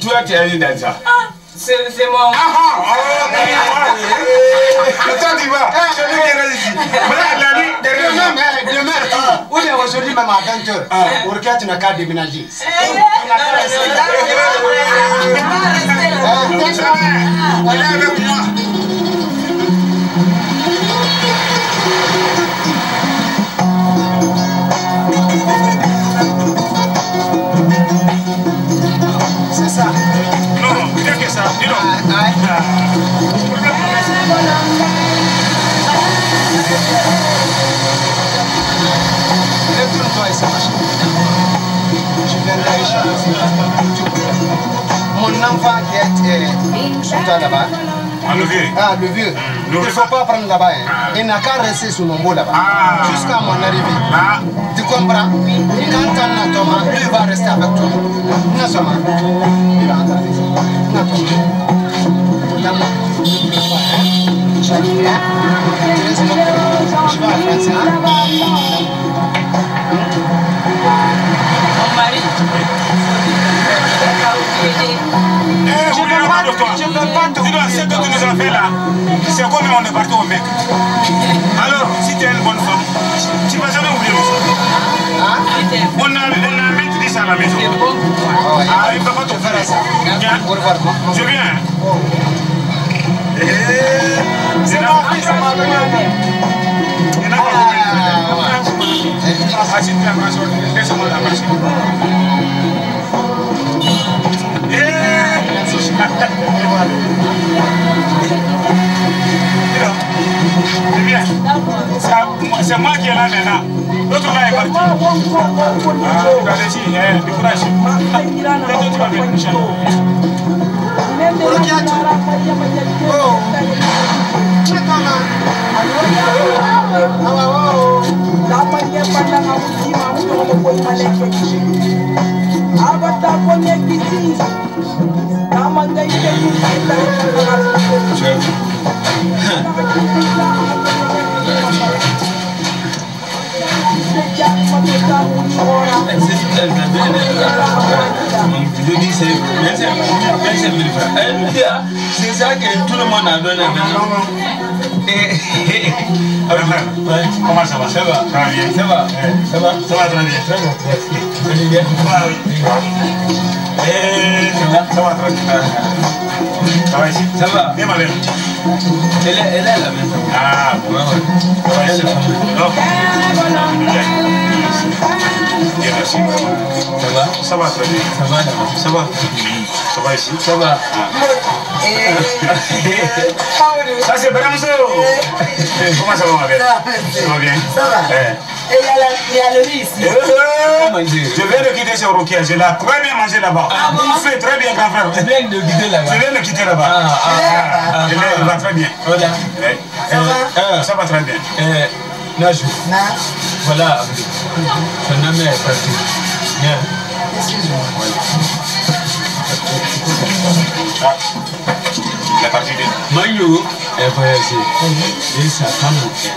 Toi tu es allé dans ça. C'est mon... Toi tu vas. Celui qui est ici. Demain, ou bien aujourd'hui même à 20h, Orchestre n'a qu'à déménager. Allez avec moi. C'est ça. Non, qu'est-ce que ça? Dis donc. Retourne-toi ici, ma chérie. Je viendrai échanger. Mon enfant qui est sur toi là-bas. Ah, le vieux. Ah, le vieux. Il ne faut pas prendre là-bas. Il n'a qu'à rester sur mon beau là-bas. Jusqu'à mon arrivée. Tu comprends? Quand on a Thomas, lui va rester avec toi. Non seulement. Il va entrer ici. Non, Thomas. Je vais à France. Mon mari. Je veux pas de toi. Dis donc, ce que tu nous as fait là, c'est comme on est parti au mec. Alors, si tu es une bonne femme, tu ne vas jamais oublier ça. On a mis dit ça à la maison. Ah, il ne va pas te faire ça. Je viens. C'est mon fils, c'est ma mère. C'est moi qui est là maintenant. L'autre là est parti. Ah, tu courage. Tu vas venir. C'est ça que tout le monde a donné. Comment ça va? Ça va. Ça va bien. Ça va. Ça va. Ça va très bien. Très bien. Ça va très bien. Ça va ici? Ça va. Et ma belle? Elle est là maintenant. Ah, bon. Ça va ici? Non. Bien, merci. Ça va? Ça va très bien. Ça va? Ça va. Ça va ici? Ça va. Ça c'est Bramso. Comment ça va ma belle? Ça va bien? Ça va. Et il y a le riz ici. Je viens de quitter ce Rokia, je l'ai très bien mangé là-bas. Vous faites très bien grand frère. Je viens de quitter là-bas. Je viens de quitter là-bas. Il va très bien. Ça va très bien. Najou. Voilà. Son ami est parti. Viens. Excuse-moi. La partie de Magno est voyagé. Et sa femme est là.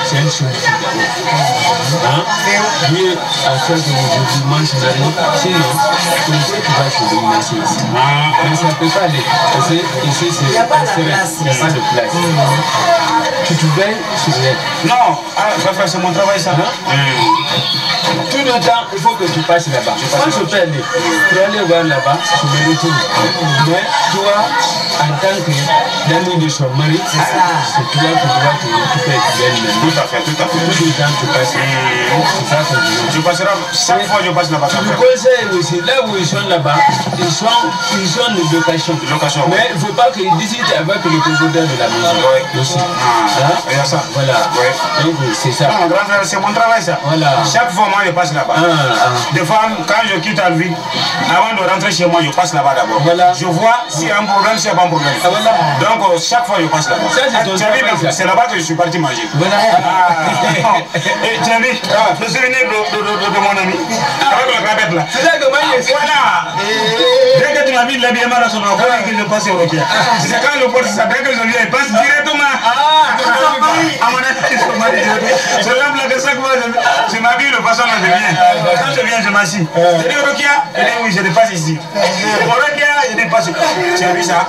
C'est une chose d'abord. Lui a fait que vous mangez la nuit. Sinon, tu vas te déménager ici. Mais ça ne peut pas aller. Parce que ici, il n'y a pas de place. Tu te veilles sur elle. Non, c'est mon travail ça. Tout le temps, il faut que tu passes là-bas. Quand je peux aller, pour aller voir là-bas, je me retourne. Mais toi, en tant que l'ami de son mari, c'est toi qui dois t'occuper d'elle. Tout à fait, tout à fait. Tout le temps, tu passes. C'est ça que je veux. Je passerai, chaque fois je passe là-bas. Tu me conseilles aussi, là où ils sont là-bas, ils sont de location. Mais il ne faut pas qu'ils discutent avec le propriétaire de la maison. Aussi. Il y a ça. Voilà. Donc c'est ça. Non, grand frère, c'est mon travail ça. Voilà. Chaque fois, moi, je passe là-bas. Des fois, quand je quitte la ville, avant de rentrer chez moi, je passe là-bas d'abord. Voilà. Je vois s'il y a un problème, s'il n'y a pas un problème. Donc, chaque fois, je passe là-bas. C'est là-bas que je suis parti manger. Voilà. Et tu as vu, je suis venu de mon ami, avec la crapette là. C'est ça que moi, voilà. Dès que tu m'as vu l'habillement là, sur ma voix, que je passe au Rokia. C'est quand je porte ça, dès que je viens, il passe directement. À mon avis, je lève là que chaque fois, je m'habille de façon à venir. Quand je viens, je m'assis. Je dis au Rokia, il dit oui, je dépasse ici. Au Rokia, je dépasse. Tu as vu ça?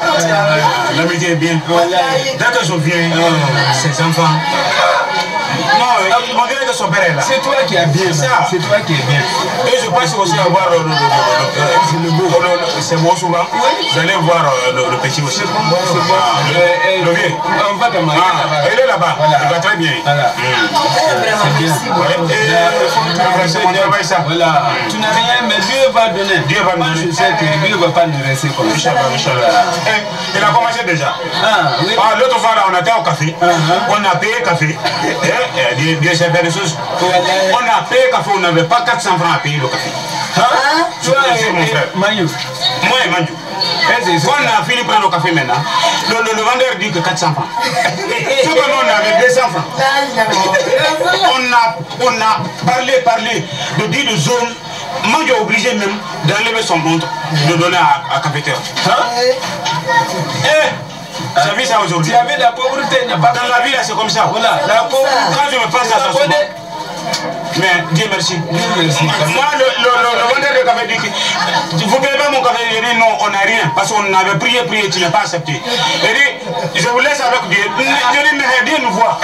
L'amitié est bien. Dès que je viens, ces enfants. Non, on dirait que son père est là. C'est toi qui es bien. C'est toi qui es bien. Et je passe aussi à voir c'est bon souvent. Vous allez voir le petit aussi. C'est bon. Le vieux. On va demander. Il est là-bas. Il va très bien. Voilà. Voilà. Tu n'as rien, mais Dieu va donner. Moi, je sais que Dieu ne va pas nous laisser comme ça. Il a commencé déjà. L'autre fois, là, on était au café. On a payé café. Bien certaines choses. On a payé café, on n'avait pas 400 francs à payer le café. Toi et mon frère. Maniou. Moi et Maniou. Quand on a fini par le café maintenant, le vendeur dit que 400 francs. Ce que nous on avait 200 francs. On a parlé de dire de zone. Moi j'ai obligé même d'enlever son montre, de donner à cafetière. J'ai vu ça aujourd'hui. Tu avais la pauvreté, dans la vie là c'est comme ça. Voilà. La pauvreté. Quand je me passe à ça souvent. Mais Dieu merci. Moi le vendeur de café dit que vous payez pas mon café. Il dit non, on n'a rien. Parce qu'on avait prié, tu n'as pas accepté. Il dit je vous laisse avec Dieu. Je dis mais Dieu nous voit.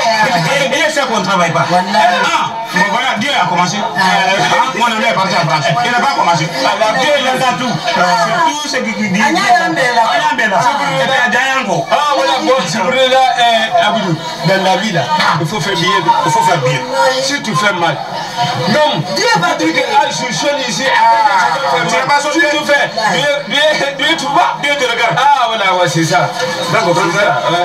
Et c'est qu'on ne travaille pas. Bon voilà, Dieu a commencé. Mon ami est parti en France. Il n'a pas commencé. Dieu il entend tout. C'est tout ce qu'il dit. Ah voilà, bon, c'est pour là, Abidou, dans la vie là, il faut faire bien. Il faut faire bien. Si tu fais mal. Non, Dieu va dire que je suis seul ici. Tu n'as pas sorti tout fait. Dieu tu vois. Dieu te regarde. Ah voilà, ouais, c'est ça. D'accord,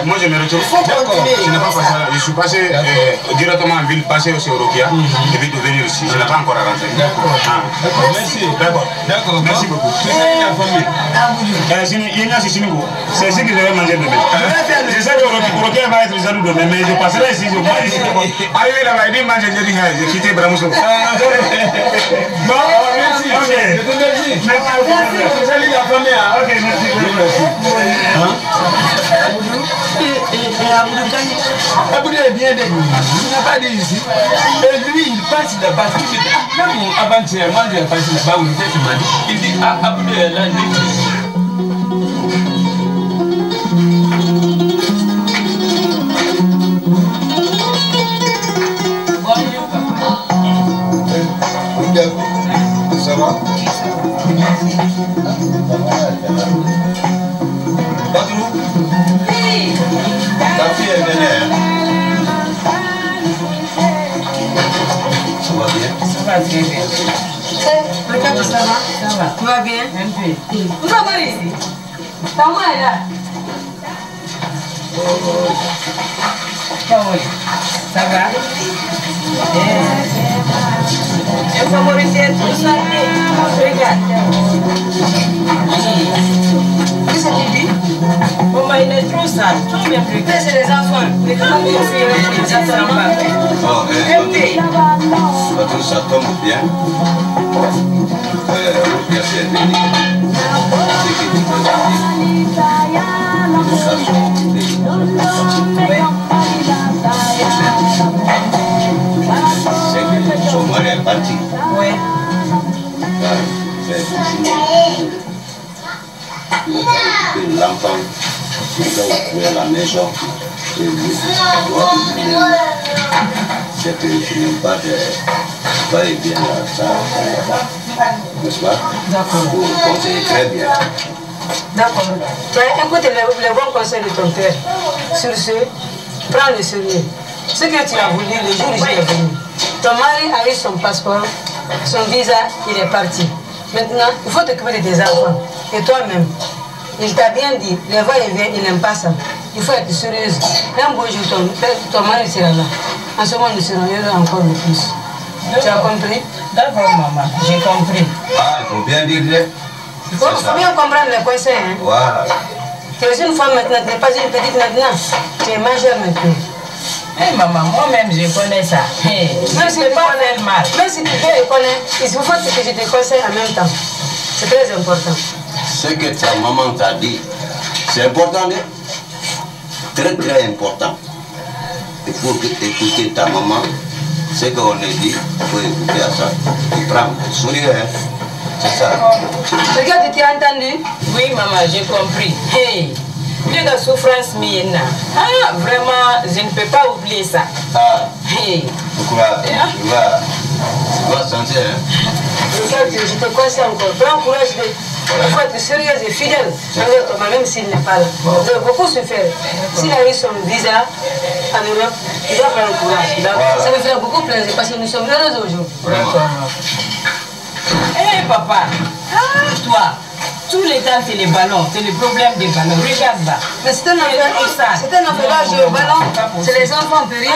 moi je me retrouve. D'accord. Je n'ai pas passé. Je suis passé directement en ville, passé aussi au Rokia. Je vais devenir ici. Je n'ai pas encore rentré. D'accord. Merci. D'accord. Merci beaucoup. Tu sais ta famille. C'est ici que je vais manger demain. Je sais que Rokia va être jaloux demain, mais je passerai ici. Je mange ici. Arrivé là-bas, il dit manger, j'ai dit j'ai quitté Bramousso. Bon, merci. Je te remercie. Salut la famille. Ok, merci. Aboudou est bien de nous. Tu n'as pas dit ici. Et lui, il passe là-bas. Même avant-hier, moi, je passé là-bas où il était, il dit, Aboudou est là. Ça va? Badrou? Oui. Ta fille est venue. Ça va bien? Ça va très bien. Ça va? Tu vas bien? Un peu. Où ça va ici? Ta maman est là. Ça va? Elle favorisait tout ça. Regarde. Qu'est-ce que tu dis? Maman, il est trop sale. Trop bien pris. C'est les enfants. Mais comment on fait les enfants pas? Badrou, ça tombe bien. Merci à Béni. C'est que tu peux c'est que son mari est parti. Oui. L'enfant, il doit ouvrir la maison. Et lui, c'est que je n'aime pas de travailler bien ça. N'est-ce pas? D'accord. Vous conseillez très bien. D'accord. Tu as écouté les bons conseils de ton père. Sur ce, prends le sérieux. Ce que tu as voulu, le jour où il est venu. Ton mari a eu son passeport, son visa, il est parti. Maintenant, il faut t'occuper de tes enfants. Et toi-même, il t'a bien dit, les va-et-vient, il n'aime pas ça. Il faut être sérieuse. Un beau jour, ton mari sera là. En ce moment, nous serons heureux encore le plus. Tu as compris? D'accord, maman, j'ai compris. Ah, il faut bien dire. Il faut bien comprendre les conseils. Hein? Voilà. Tu es une femme maintenant, tu n'es pas une petite maintenant. Tu es majeure maintenant. Eh maman, moi-même je connais ça. Hey, même si tu connais mal. Même si tu le connais, il faut que je te conseille en même temps. C'est très important. Ce que ta maman t'a dit, c'est important, hein? Très très important. Il faut écouter ta maman. Ce qu'on a dit, il faut écouter à ça. Tu prends, sourire, hein? C'est ça. Regarde, tu as entendu? Oui maman, j'ai compris. Hey, la souffrance mienne. Ah, vraiment, je ne peux pas oublier ça. Ah, hey. tu vas sentir, hein? Regarde, je te conseille encore. Prends courage il faut être sérieuse et fidèle envers Thomas, même s'il n'est pas là. Il doit beaucoup se faire. S'il a eu son visa en Europe, il doit prendre courage. Ça me fait beaucoup plaisir parce que nous sommes heureux aujourd'hui. Hé papa, toi, tous les temps c'est les ballons, c'est le problème des ballons. Regarde là. Mais c'est un enfant jouer au ballon. C'est les enfants, on peut rien.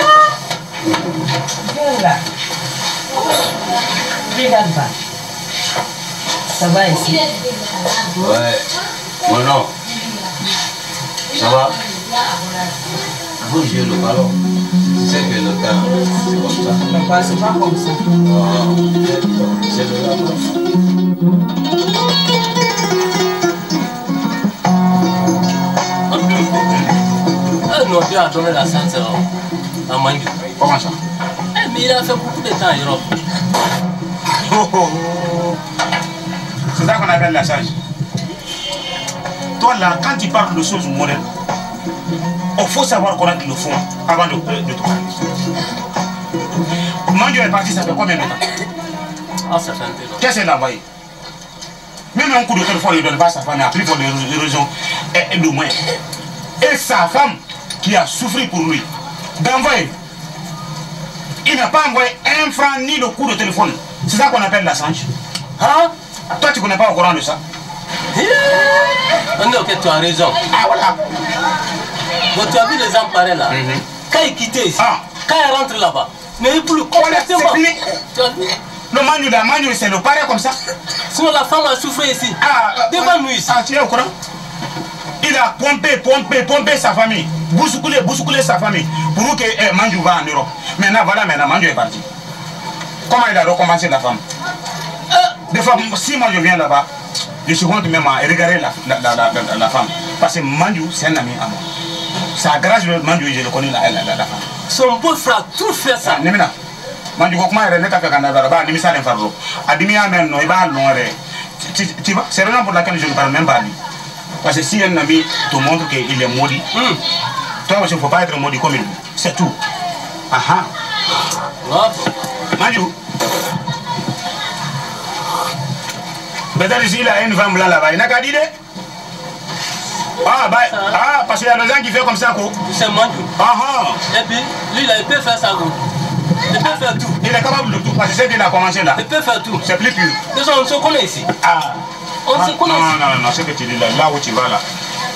Viens là. Regarde là. Ça va ici? Ouais. Mon nom. Ça va? Vous jouez le ballon. C'est que le temps, c'est comme ça. Papa, c'est pas comme ça. C'est le ballon. Non, Dieu a donné la chance à Mangu. Comment ça? Mais il a fait beaucoup de temps en Europe. C'est ça qu'on appelle la sage. Toi là, quand tu parles de choses modernes, il faut savoir comment ils le font avant de te parler. Mandio est parti, ça fait combien de temps? Ah, ça fait un peu. Qu'est-ce qu'il a envoyé? Même un coup de téléphone, il ne donne pas à sa femme, il a pris pour des raisons de moins. Et sa femme qui a souffert pour lui, d'envoyer. Il n'a pas envoyé un franc ni le coup de téléphone. C'est ça qu'on appelle la sange. Hein? Toi, tu ne connais pas au courant de ça? Non, ok, tu as raison. Ah, voilà. Donc, tu as vu les gens pareils là. Quand ils quittent ici, quand ils rentrent là-bas, mais il pleut complètement. C'est fini. Le Manu, c'est le pareil comme ça. Sinon, la femme a souffert ici. Devant nous ici. Ah, tu es au courant? Il a pompé sa famille. Bousculé sa famille. Pour que Manju va en Europe. Maintenant, Manju est parti. Comment il a recommencé la femme? Des fois, si moi je viens là-bas, je suis honte même à regarder la femme. Parce que Manju, c'est un ami à moi. C'est à grâce de Manju que je le connais la femme. Son beau-frère, tout fait ça. Nemina, Manju, comment il est fait Canada, il a fardeau. Adimi Amen, il va l'honorer. Tu vois, c'est la raison pour laquelle je ne parle même pas de lui. Parce que si un ami te montre qu'il est maudit, toi aussi, il ne faut pas être maudit comme lui. C'est tout. Aha. Manju. Peut-être ici, il a une femme là-bas, il n'a qu'à dire. Parce qu'il y a des gens qui font comme ça, quoi. C'est Manju. Et puis, lui, il peut faire ça, quoi. Il peut faire tout. Il est capable de tout, parce que c'est qu'il a commencé là. Il peut faire tout. C'est plus pur. On se connaît ici. On se connaît ici. Non, ce que tu dis là où tu vas là,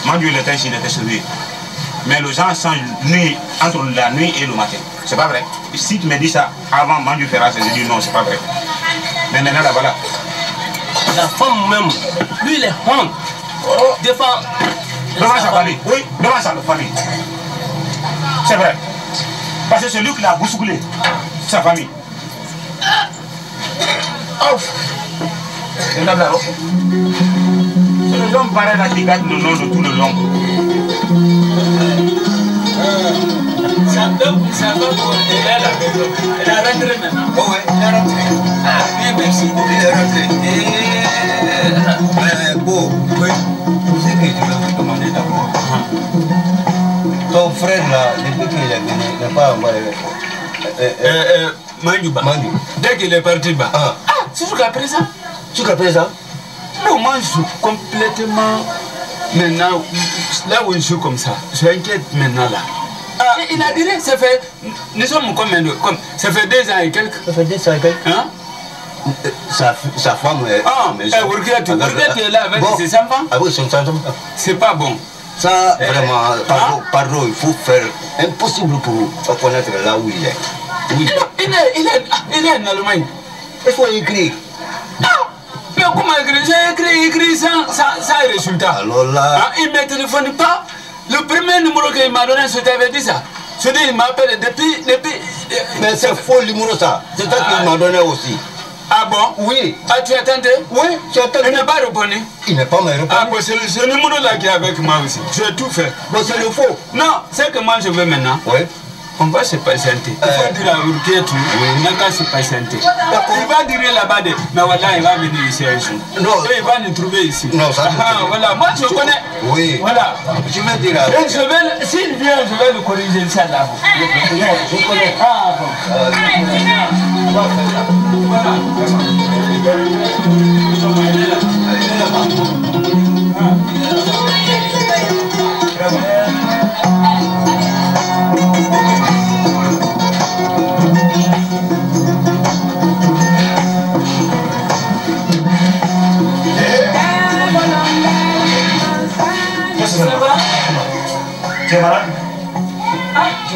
Manju, il était ici, il était sauvé. Mais les gens sont nuit entre la nuit et le matin. C'est pas vrai. Si tu me dis ça avant Manju fera ça, je dis non, c'est pas vrai. Mais maintenant là, voilà. La femme même, lui il est honte. Des fois. Devant sa famille, oui, devant sa famille. C'est vrai. Parce que c'est lui qui l'a bousculé, sa famille. C'est le l'homme pareil là qui garde le nom de tout le long. Ça va pour elle à la maison. Elle a rentré maintenant. Oh ouais, il est rentré. Ah, bien, merci. Il est rentré. Mais bon, oui. C'est que je vais vous demander d'abord. Ton frère là, depuis qu'il est venu, il n'a pas envoyé. Manju. Dès qu'il est parti, c'est jusqu'à présent. Jusqu'à présent? Non, moi je suis complètement. Maintenant, là où je suis comme ça, je suis inquiète maintenant là. Il a dit, ça fait. Nous sommes combien de. Ça fait 2 ans et quelques. Ça fait 2 ans et quelques. Hein? Sa femme est. Tu es là avec ses enfants? Ah oui, son enfant. C'est pas bon. Ça, vraiment, pardon, il faut faire impossible pour connaître là où il est. Oui. Il est en Allemagne. Il faut écrire. Mais comment écrire? J'ai écrit sans résultat. Alors là... Il ne me téléphone pas. Le premier numéro qu'il m'a donné, je t'avais dit ça. Je dis, il m'appelle depuis... Mais c'est faux le numéro ça. C'est ça qu'il m'a donné aussi. Ah bon? Oui. Ah, tu as tenté? Oui, j'ai tenté. Il n'a pas répondu? Il n'a pas me répondu. Ah, bon, c'est le numéro-là qui est avec moi aussi. J'ai tout fait. Bon, c'est le faux. Non, c'est que moi je veux maintenant. Oui. On va se patienter. Il faut dire à Urquette, il n'a qu'à se patienter. Il va dire là-bas, mais voilà, il va venir ici un jour. Non. Il va nous trouver ici. Non, ça. Voilà, moi je connais. Oui. Voilà. Je vais dire à s'il vient, je vais le corriger ça là. Je connais. Ah bon. Ça va? Tu es malade? Ah, je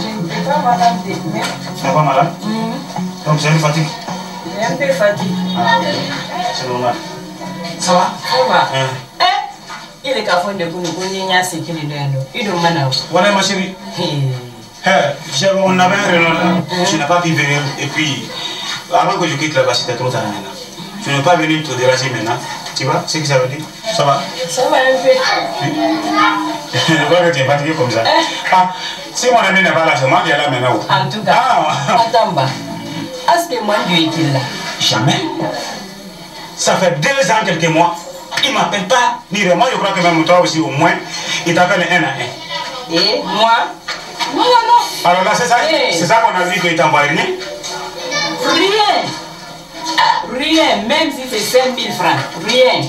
ne peux pas malade. Tu n'es pas malade? Donc c'est une fatigue? J'ai un peu fatigué. C'est normal. Ça va? Ça va. Il est qu'à fond de Kounoukounia, c'est qu'il est là. Il doit m'en avoir. Voilà ma chérie. On avait un réunion là. Tu n'as pas pu venir. Et puis, avant que je quitte là-bas, c'était trop tard maintenant. Tu n'es pas venu te déranger maintenant. Tu vois ce que ça veut dire? Ça va? Ça va un peu. Je vois que tu es fatigué comme ça. Ah, si mon ami n'est pas là, c'est moi qui est là maintenant. En tout cas, attends, bah. Est-ce que moi, Dieu est là? Jamais. Ça fait 2 ans, quelques mois. Il ne m'appelle pas, ni moi, je crois que même toi aussi, au moins, il t'appelle un à un. Et moi? Non, non, non. Alors là, c'est ça qu'on a vu qu'il t'envoie rien? Rien. Rien, même si c'est 5 000 francs. Rien.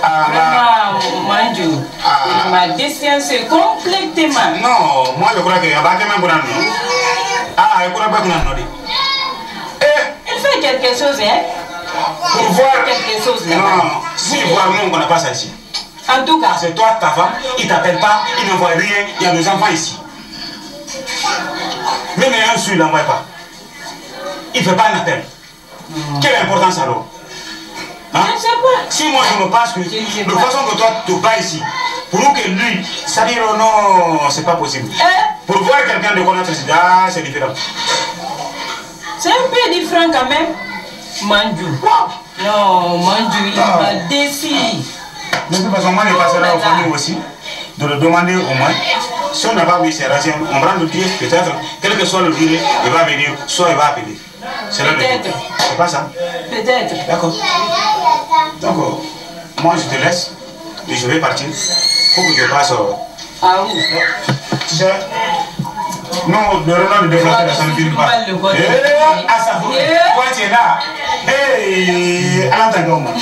Vraiment, Manju, il m'a distancé complètement. Non, moi je crois qu'il y a pas de même pour nous. Ah, il croit pas que nous. Il fait quelque chose, hein? Pour voir quelque chose là. Non, si voir nous, on n'a pas ça ici. En tout cas, c'est toi, ta femme, il t'appelle pas, il n'envoie rien, il y a nos enfants ici. Même un sou, il n'envoie pas. Il ne fait pas un appel. Quelle importance alors? Hein? Je ne sais pas. Si moi je me passe que de façon que toi tu bats ici, pour nous que lui, ça dire oh non, c'est pas possible. Pour voir quelqu'un de connaître, c'est différent. C'est un peu différent quand même. Manju. Non, Manju, il m'a déçu. De toute façon, moi je passerai aux familles aussi, de le demander au moins. Si on n'a pas vu ses racines, on va le dire peut-être, quel que soit le délai, il va venir, soit il va appeler. C'est là le c'est pas ça? Peut-être. D'accord. Donc, moi je te laisse, et je vais partir. Faut que je passe. Ah où? Tu sais, non, le Renan de déflater la salle ne pas. Ah, ça faut. Toi, tu es là. Hé, à l'entendant, moi.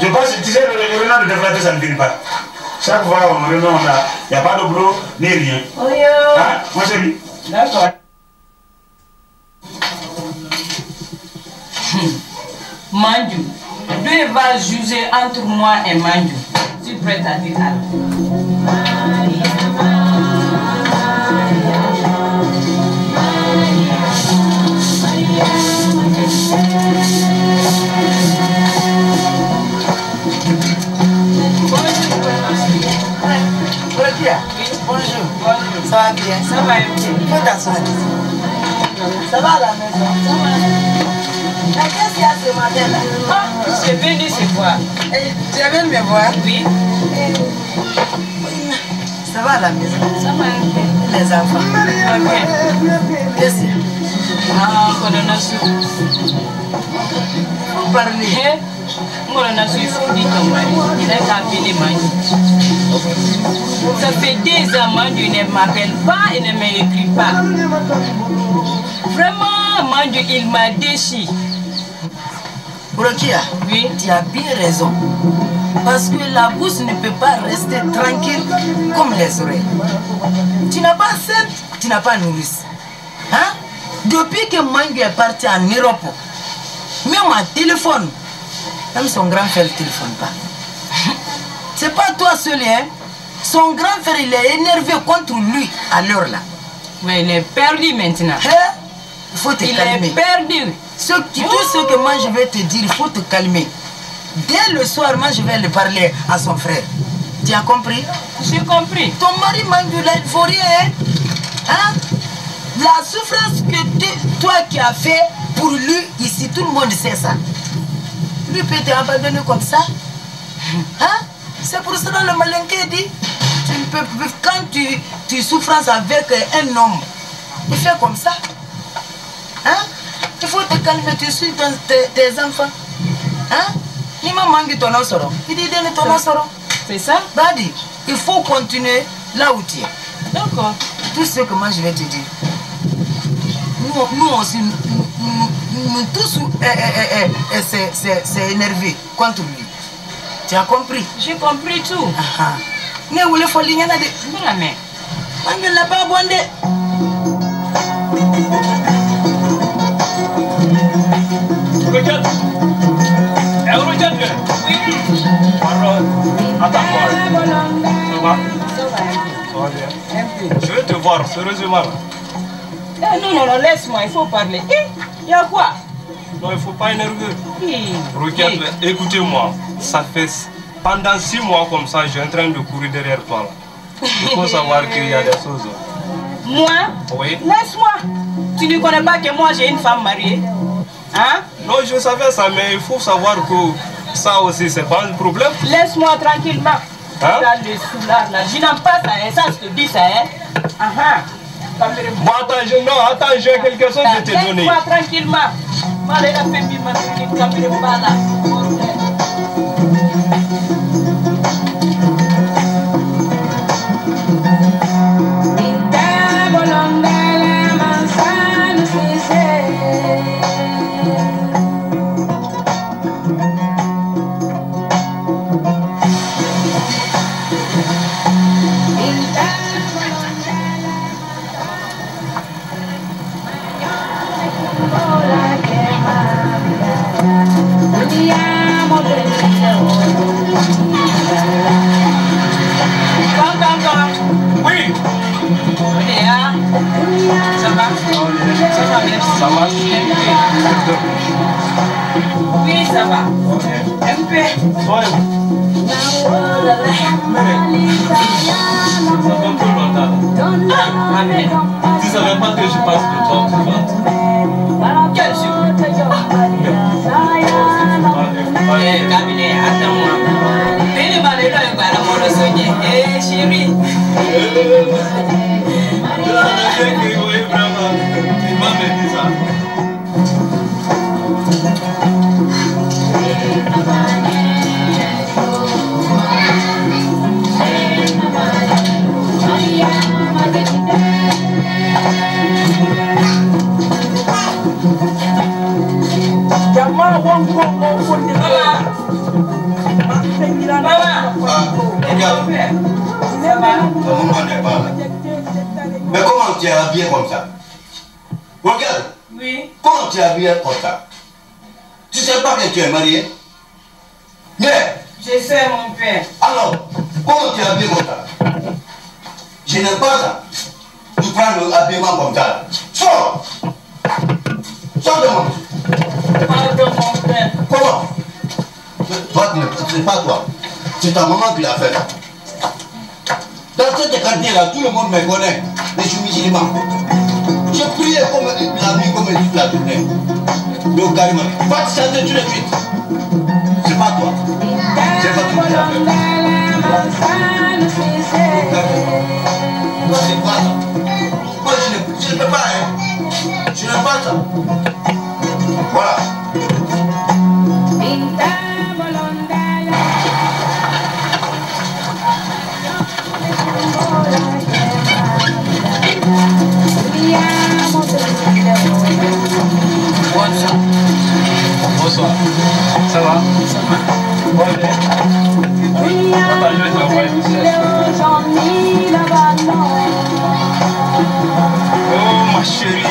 Je pense, tu sais, le Renan de déflater, ça ne finit pas. Chaque fois, on Renan, il n'y a pas de boulot, ni rien. Hein, moi, j'ai vu. D'accord. Manju, Dieu va juger entre moi et Manju. Tu es prête à dire Bonjour. Ça va bien? Ça va bien. Faut t'asseoir. Ça va à la maison? Ça va. Qu'est-ce qu'il y a ce matin là? Je suis venue te voir. Tu es venu me voir? Oui. Ça va à la maison? Ça va bien. Les enfants? Ça va bien. Qu'est-ce qu'il y a? Ah, on a su. Faut parler. On a su, il faut dire ton mari. Il a appelé Manju. Ça fait 2 ans, Manju ne m'appelle pas et ne m'écrit pas. Vraiment, Manju, il m'a déçu. Rokia, oui, tu as bien raison. Parce que la bouche ne peut pas rester tranquille comme les oreilles. Tu n'as pas cette, tu n'as pas nourrice. Hein? Depuis que Manju est parti en Europe, même un téléphone, même son grand frère ne téléphone pas. C'est pas toi seul, hein? Son grand frère, il est énervé contre lui à l'heure là. Mais il est perdu maintenant. Hein? Il faut te calmer. Il est perdu. tout ce que moi je vais te dire, il faut te calmer. Dès le soir, moi je vais le parler à son frère. Tu as compris? J'ai compris. Ton mari manque là, il faut rien. Hein? La souffrance que toi qui as fait pour lui, ici, tout le monde sait ça. Lui peut t'abandonner comme ça. Hein? C'est pour cela le malinqué dit, tu ne peux, quand tu souffres avec un homme, il fait comme ça. Hein? Il faut te calmer, tu suis tes enfants. Hein? Il m'a manqué ton osoro. Il dit donne ton osoro. C'est ça? Badi, il faut continuer là où tu es. D'accord. Tout ce que moi je vais te dire. Nous aussi, nous tous c'est énervé contre lui. Tu as compris? J'ai compris tout. Mais où le faut ligner là de? Voilà, mais. On ne l'a pas abondé. Regarde. Regarde. Oui. Attends. Ça va? Ça va bien. Je vais te voir, sérieusement. Non, laisse-moi, il faut parler. Il y a quoi? Non, il ne faut pas énerver. Regarde, écoutez-moi. Ça fait pendant 6 mois comme ça, je suis en train de courir derrière toi. Là. Il faut savoir qu'il y a des choses. Moi? Oui. Laisse-moi. Tu ne connais pas que moi j'ai une femme mariée? Hein? Non, je savais ça, mais il faut savoir que ça aussi, c'est pas un problème. Laisse-moi tranquillement. Hein? Dans le soulard là. Je n'aime pas ça, hein? Ça je te dis ça, hein? Bon, attends, j'ai quelque chose de te donner. Laisse-moi tranquillement. Oui. Ça va? Ça va, merci. Ça va? Oui, ça va. Un peu. Ça fait un peu longtemps. Tu ne savais pas que je passe le temps pour toi. Quel jour? Cabinet, attends-moi. Venez m'aller là, mon soigné. Eh, chérie. Mais comment tu es habillé comme ça? Regarde. Oui. Comment tu es habillé comme ça? Tu sais pas que tu es marié? Je sais, mon père. Alors, comment tu es habillé comme ça? Je n'aime pas ça. Tu prends l'habillement comme ça. Sors! Sors de moi. Pardon, mon père. Comment? Toi, c'est pas toi. C'est ta maman qui l'a fait. Dans ce quartier-là, tout le monde me connaît. Mais je suis musulman. Je priais comme la nuit, comme toute la journée. Donc, carrément, va te chanter tout de suite. C'est pas toi. C'est pas toi qui l'a fait. C'est pas ça. Moi, je ne peux pas, hein. Je n'aime pas ça. Voilà. Bonsoir. Ça va? Ça va. Ouais. Attends, je vais t'envoyer tout ça. Oh, ma chérie.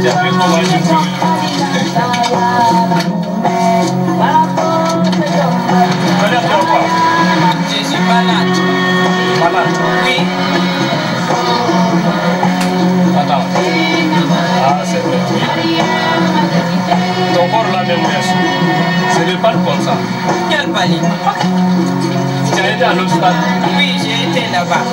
Tu as vu comment je peux? Je suis malade. Malade? Oui. là-bas. Quel palais? Tu as été à l'hôpital? Oui, j'ai été là-bas.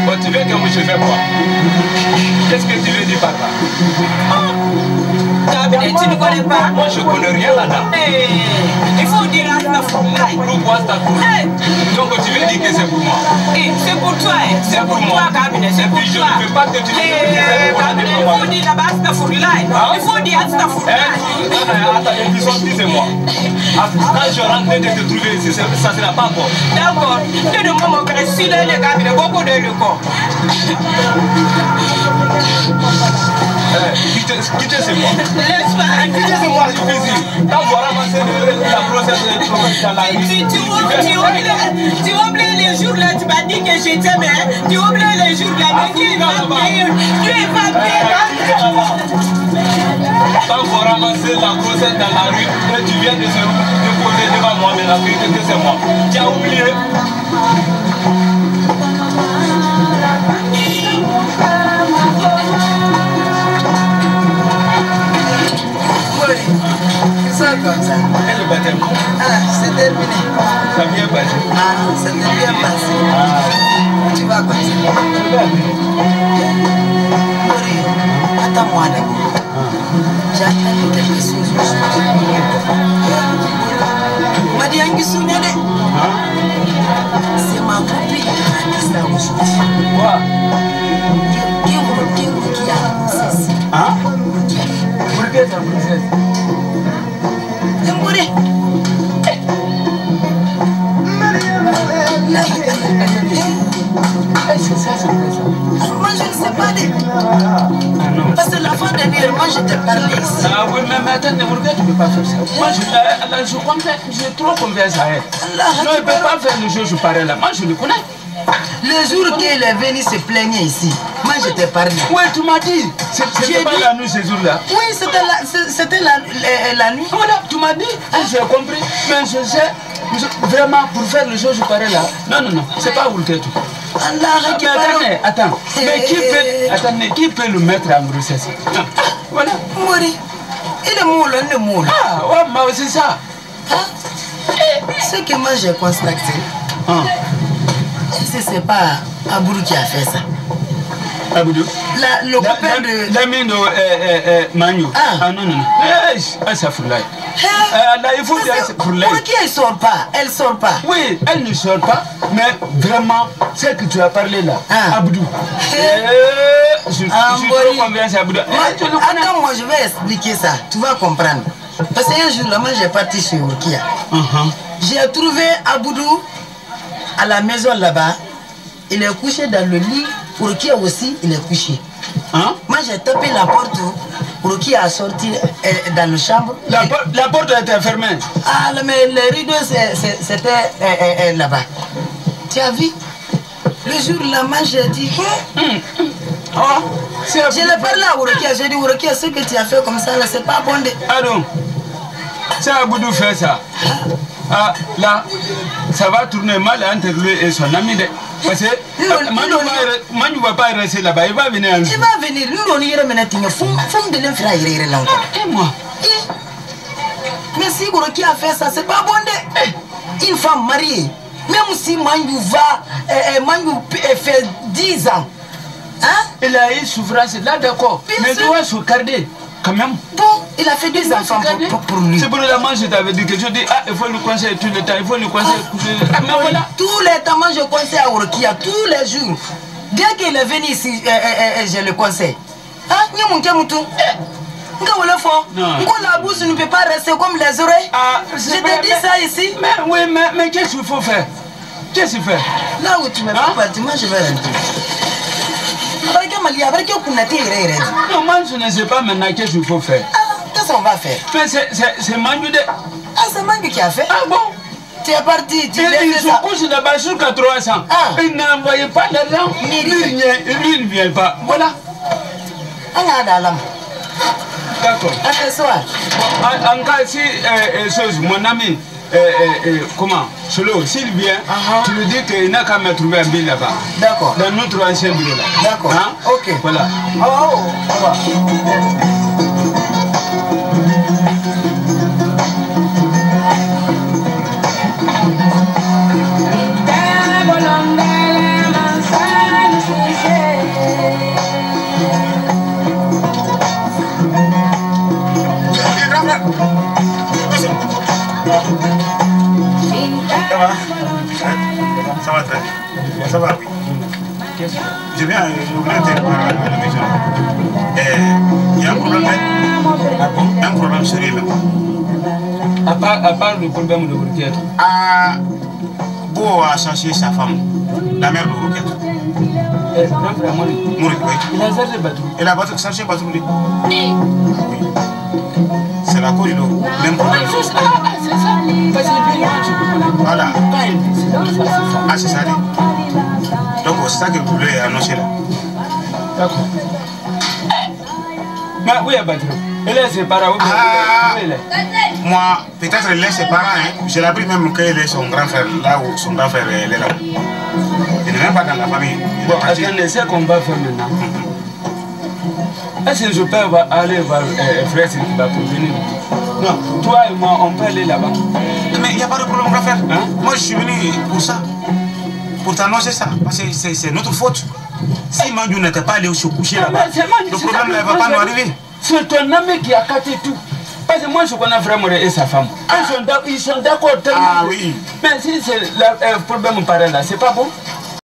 Bon, tu veux que je fasse quoi? Qu'est-ce que tu veux dire par là? Tu ne connais pas? Moi, je connais rien là-dedans. Il faut dire à ta fournaille. Pourquoi ta fournaille? Donc, tu veux dire que c'est pour moi? C'est pour toi, c'est pour toi, Cabinet, c'est pour toi. Je ne veux pas que tu dises Cabinet, il faut dire là-bas à ta fournaille. Il faut dire à ta fournaille. Attends, et puis sorti, c'est moi. Quand je rentre de te trouver ici, ça ne sera pas bon. D'accord. Tu ne m'as pas reçu le Cabinet, beaucoup de le corps. Quittez, c'est moi. Laisse-moi. Quittez, c'est moi, je suis ici. Quand vous ramassez la procès dans la rue, tu oublies les jours là, tu m'as dit que je t'aimais. Tu oublies les jours là, mais tu es pas payé. Tu es pas payé. Quand vous ramassez la procès dans la rue, et tu viens de se poser devant moi, mais la vérité que c'est moi. Tu as oublié. Ça comme ça. Et le baptême? Ah, c'est terminé. Ça vient passer. Ah, ça s'est bien passé. Ah. Tu vas continuer. Mori, attends-moi d'abord. J'attends quelque chose. On m'a dit un qui souvenait. C'est ma copine qui m'a dit ça aujourd'hui. Quoi? Qui a princesse. Hein? Pour qui est ta princesse? Mori. C'est ça, c'est ça. Moi, je ne sais pas. Ah non. Parce que la fois dernière, moi, je t'ai parlé ici. Ah oui, mais attends, pourquoi tu ne peux pas faire ça? Moi, j'ai trop confiance à elle. Non, elle ne peut pas faire les choses pareilles là. Moi, je le connais. Le jour qu'il est venu se plaigner ici, moi, je t'ai parlé. Oui, tu m'as dit. C'était pas la nuit ce jour-là. Oui, c'était la nuit. Voilà, tu m'as dit. J'ai compris. Mais je sais, vraiment, pour faire les choses pareilles là. Non, c'est pas Wulketu. Attends. Mais qui peut le mettre en grossesse? Voilà. Mori, il est moule, il est moule. Ah, ouais, mais c'est ça. Ce que moi j'ai constaté, c'est pas Aboudou qui a fait ça. Aboudou? Le copain de... L'ami de Manu. Ah non. Ça fout là. Il faut dire pour l'aide. Pourquoi elle sort pas? Elle sort pas. Oui, elle ne sort pas, mais vraiment, ce que tu as parlé là, Aboudou. Je suis trop convaincu, Aboudou. Attends, moi je vais expliquer ça. Tu vas comprendre. Parce qu'un jour là, moi j'ai parti chez Urkia. J'ai trouvé Aboudou à la maison là-bas. Il est couché dans le lit. Urkia aussi, il est couché. Moi j'ai tapé la porte. Urkia a sorti dans la chambre. La porte était fermée. Ah, mais les rideaux c'était là-bas. Tu as vu? Le jour là, moi j'ai dit. Je l'ai parlé à Urkia. J'ai dit Urkia, ce que tu as fait comme ça, c'est pas bon. Ah non. C'est Aboudou fait ça. Ah, là, ça va tourner mal entre lui et son ami. Parce que Manu ne va pas rester là-bas, il va venir. Il va venir, nous on ira maintenant. Faut de l'infra y là encore. Et moi? Mais si Urkia a fait ça, c'est pas bon. Une femme mariée, même si Manu fait 10 ans. Il a eu souffrance là, d'accord. Mais il doit se garder. Quand même. Bon, il a fait 2 enfants pour lui. C'est pour la manche, je t'avais dit que je dis, il faut le conseiller tout le temps, il faut le conseiller. Mais voilà. Tous les temps, moi je conseille à Urkia, tous les jours. Dès qu'il est venu ici, je le conseille. La bouche ne peut pas rester comme les oreilles. Je te dis ça ici. Mais qu'est-ce qu'il faut faire? Qu'est-ce qu'il faut faire? Là où tu me fais partir, moi je vais rentrer. Non, moi je ne sais pas maintenant qu'est-ce qu'il faut faire. Qu'est-ce qu'on va faire? Mais c'est Manu de... c'est Manu qui a fait. Ah bon? Tu es parti, tu il se couche là-bas jusqu'à 300. Il n'envoyait pas d'argent. Lui ne vient pas. Voilà. D'accord. À ce soir. En cas, si mon ami, comment, Solo, s'il vient, tu lui dis qu'il n'a qu'à me trouver un billet là-bas. D'accord. Dans notre ancien bureau là. D'accord. Ok. Voilà. Au revoir. Ça va très bien. Ça va, oui. Je viens, je voulais te voir à la maison. Il y a un problème, un problème sérieux même. À part le problème de Roquette. Ah, Beau a cherché sa femme, la mère de Roquette. Grand frère Mori. Mori, oui. Il a cherché Batou. Il a cherché Batou. Oui. C'est la cause de même problème. C'est ça. Parce que voilà. Ah, c'est ça. Donc, c'est ça que vous voulez annoncer là. D'accord. Mais où est Batou? Elle est ses parents. Moi, peut-être elle est ses parents. Hein. J'ai appris même qu'elle est son grand frère là où son grand frère est là. Il n'est même pas dans la famille. Bon, attendez, c'est qu'on va faire maintenant. Est-ce que je peux aller voir frère qui va pour venir? Non, toi et moi, on peut aller là-bas. Mais il n'y a pas de problème, grand frère. Hein? Moi, je suis venu pour ça. Pour t'annoncer ça. Parce que c'est notre faute. Si Mandou n'était pas allé se coucher là-bas, le problème ne va pas nous arriver. C'est ton ami qui a cassé tout. Parce que moi, je connais vraiment et sa femme. Ils sont d'accord tellement. Ah oui. Mais si c'est le problème pareil là, c'est pas bon.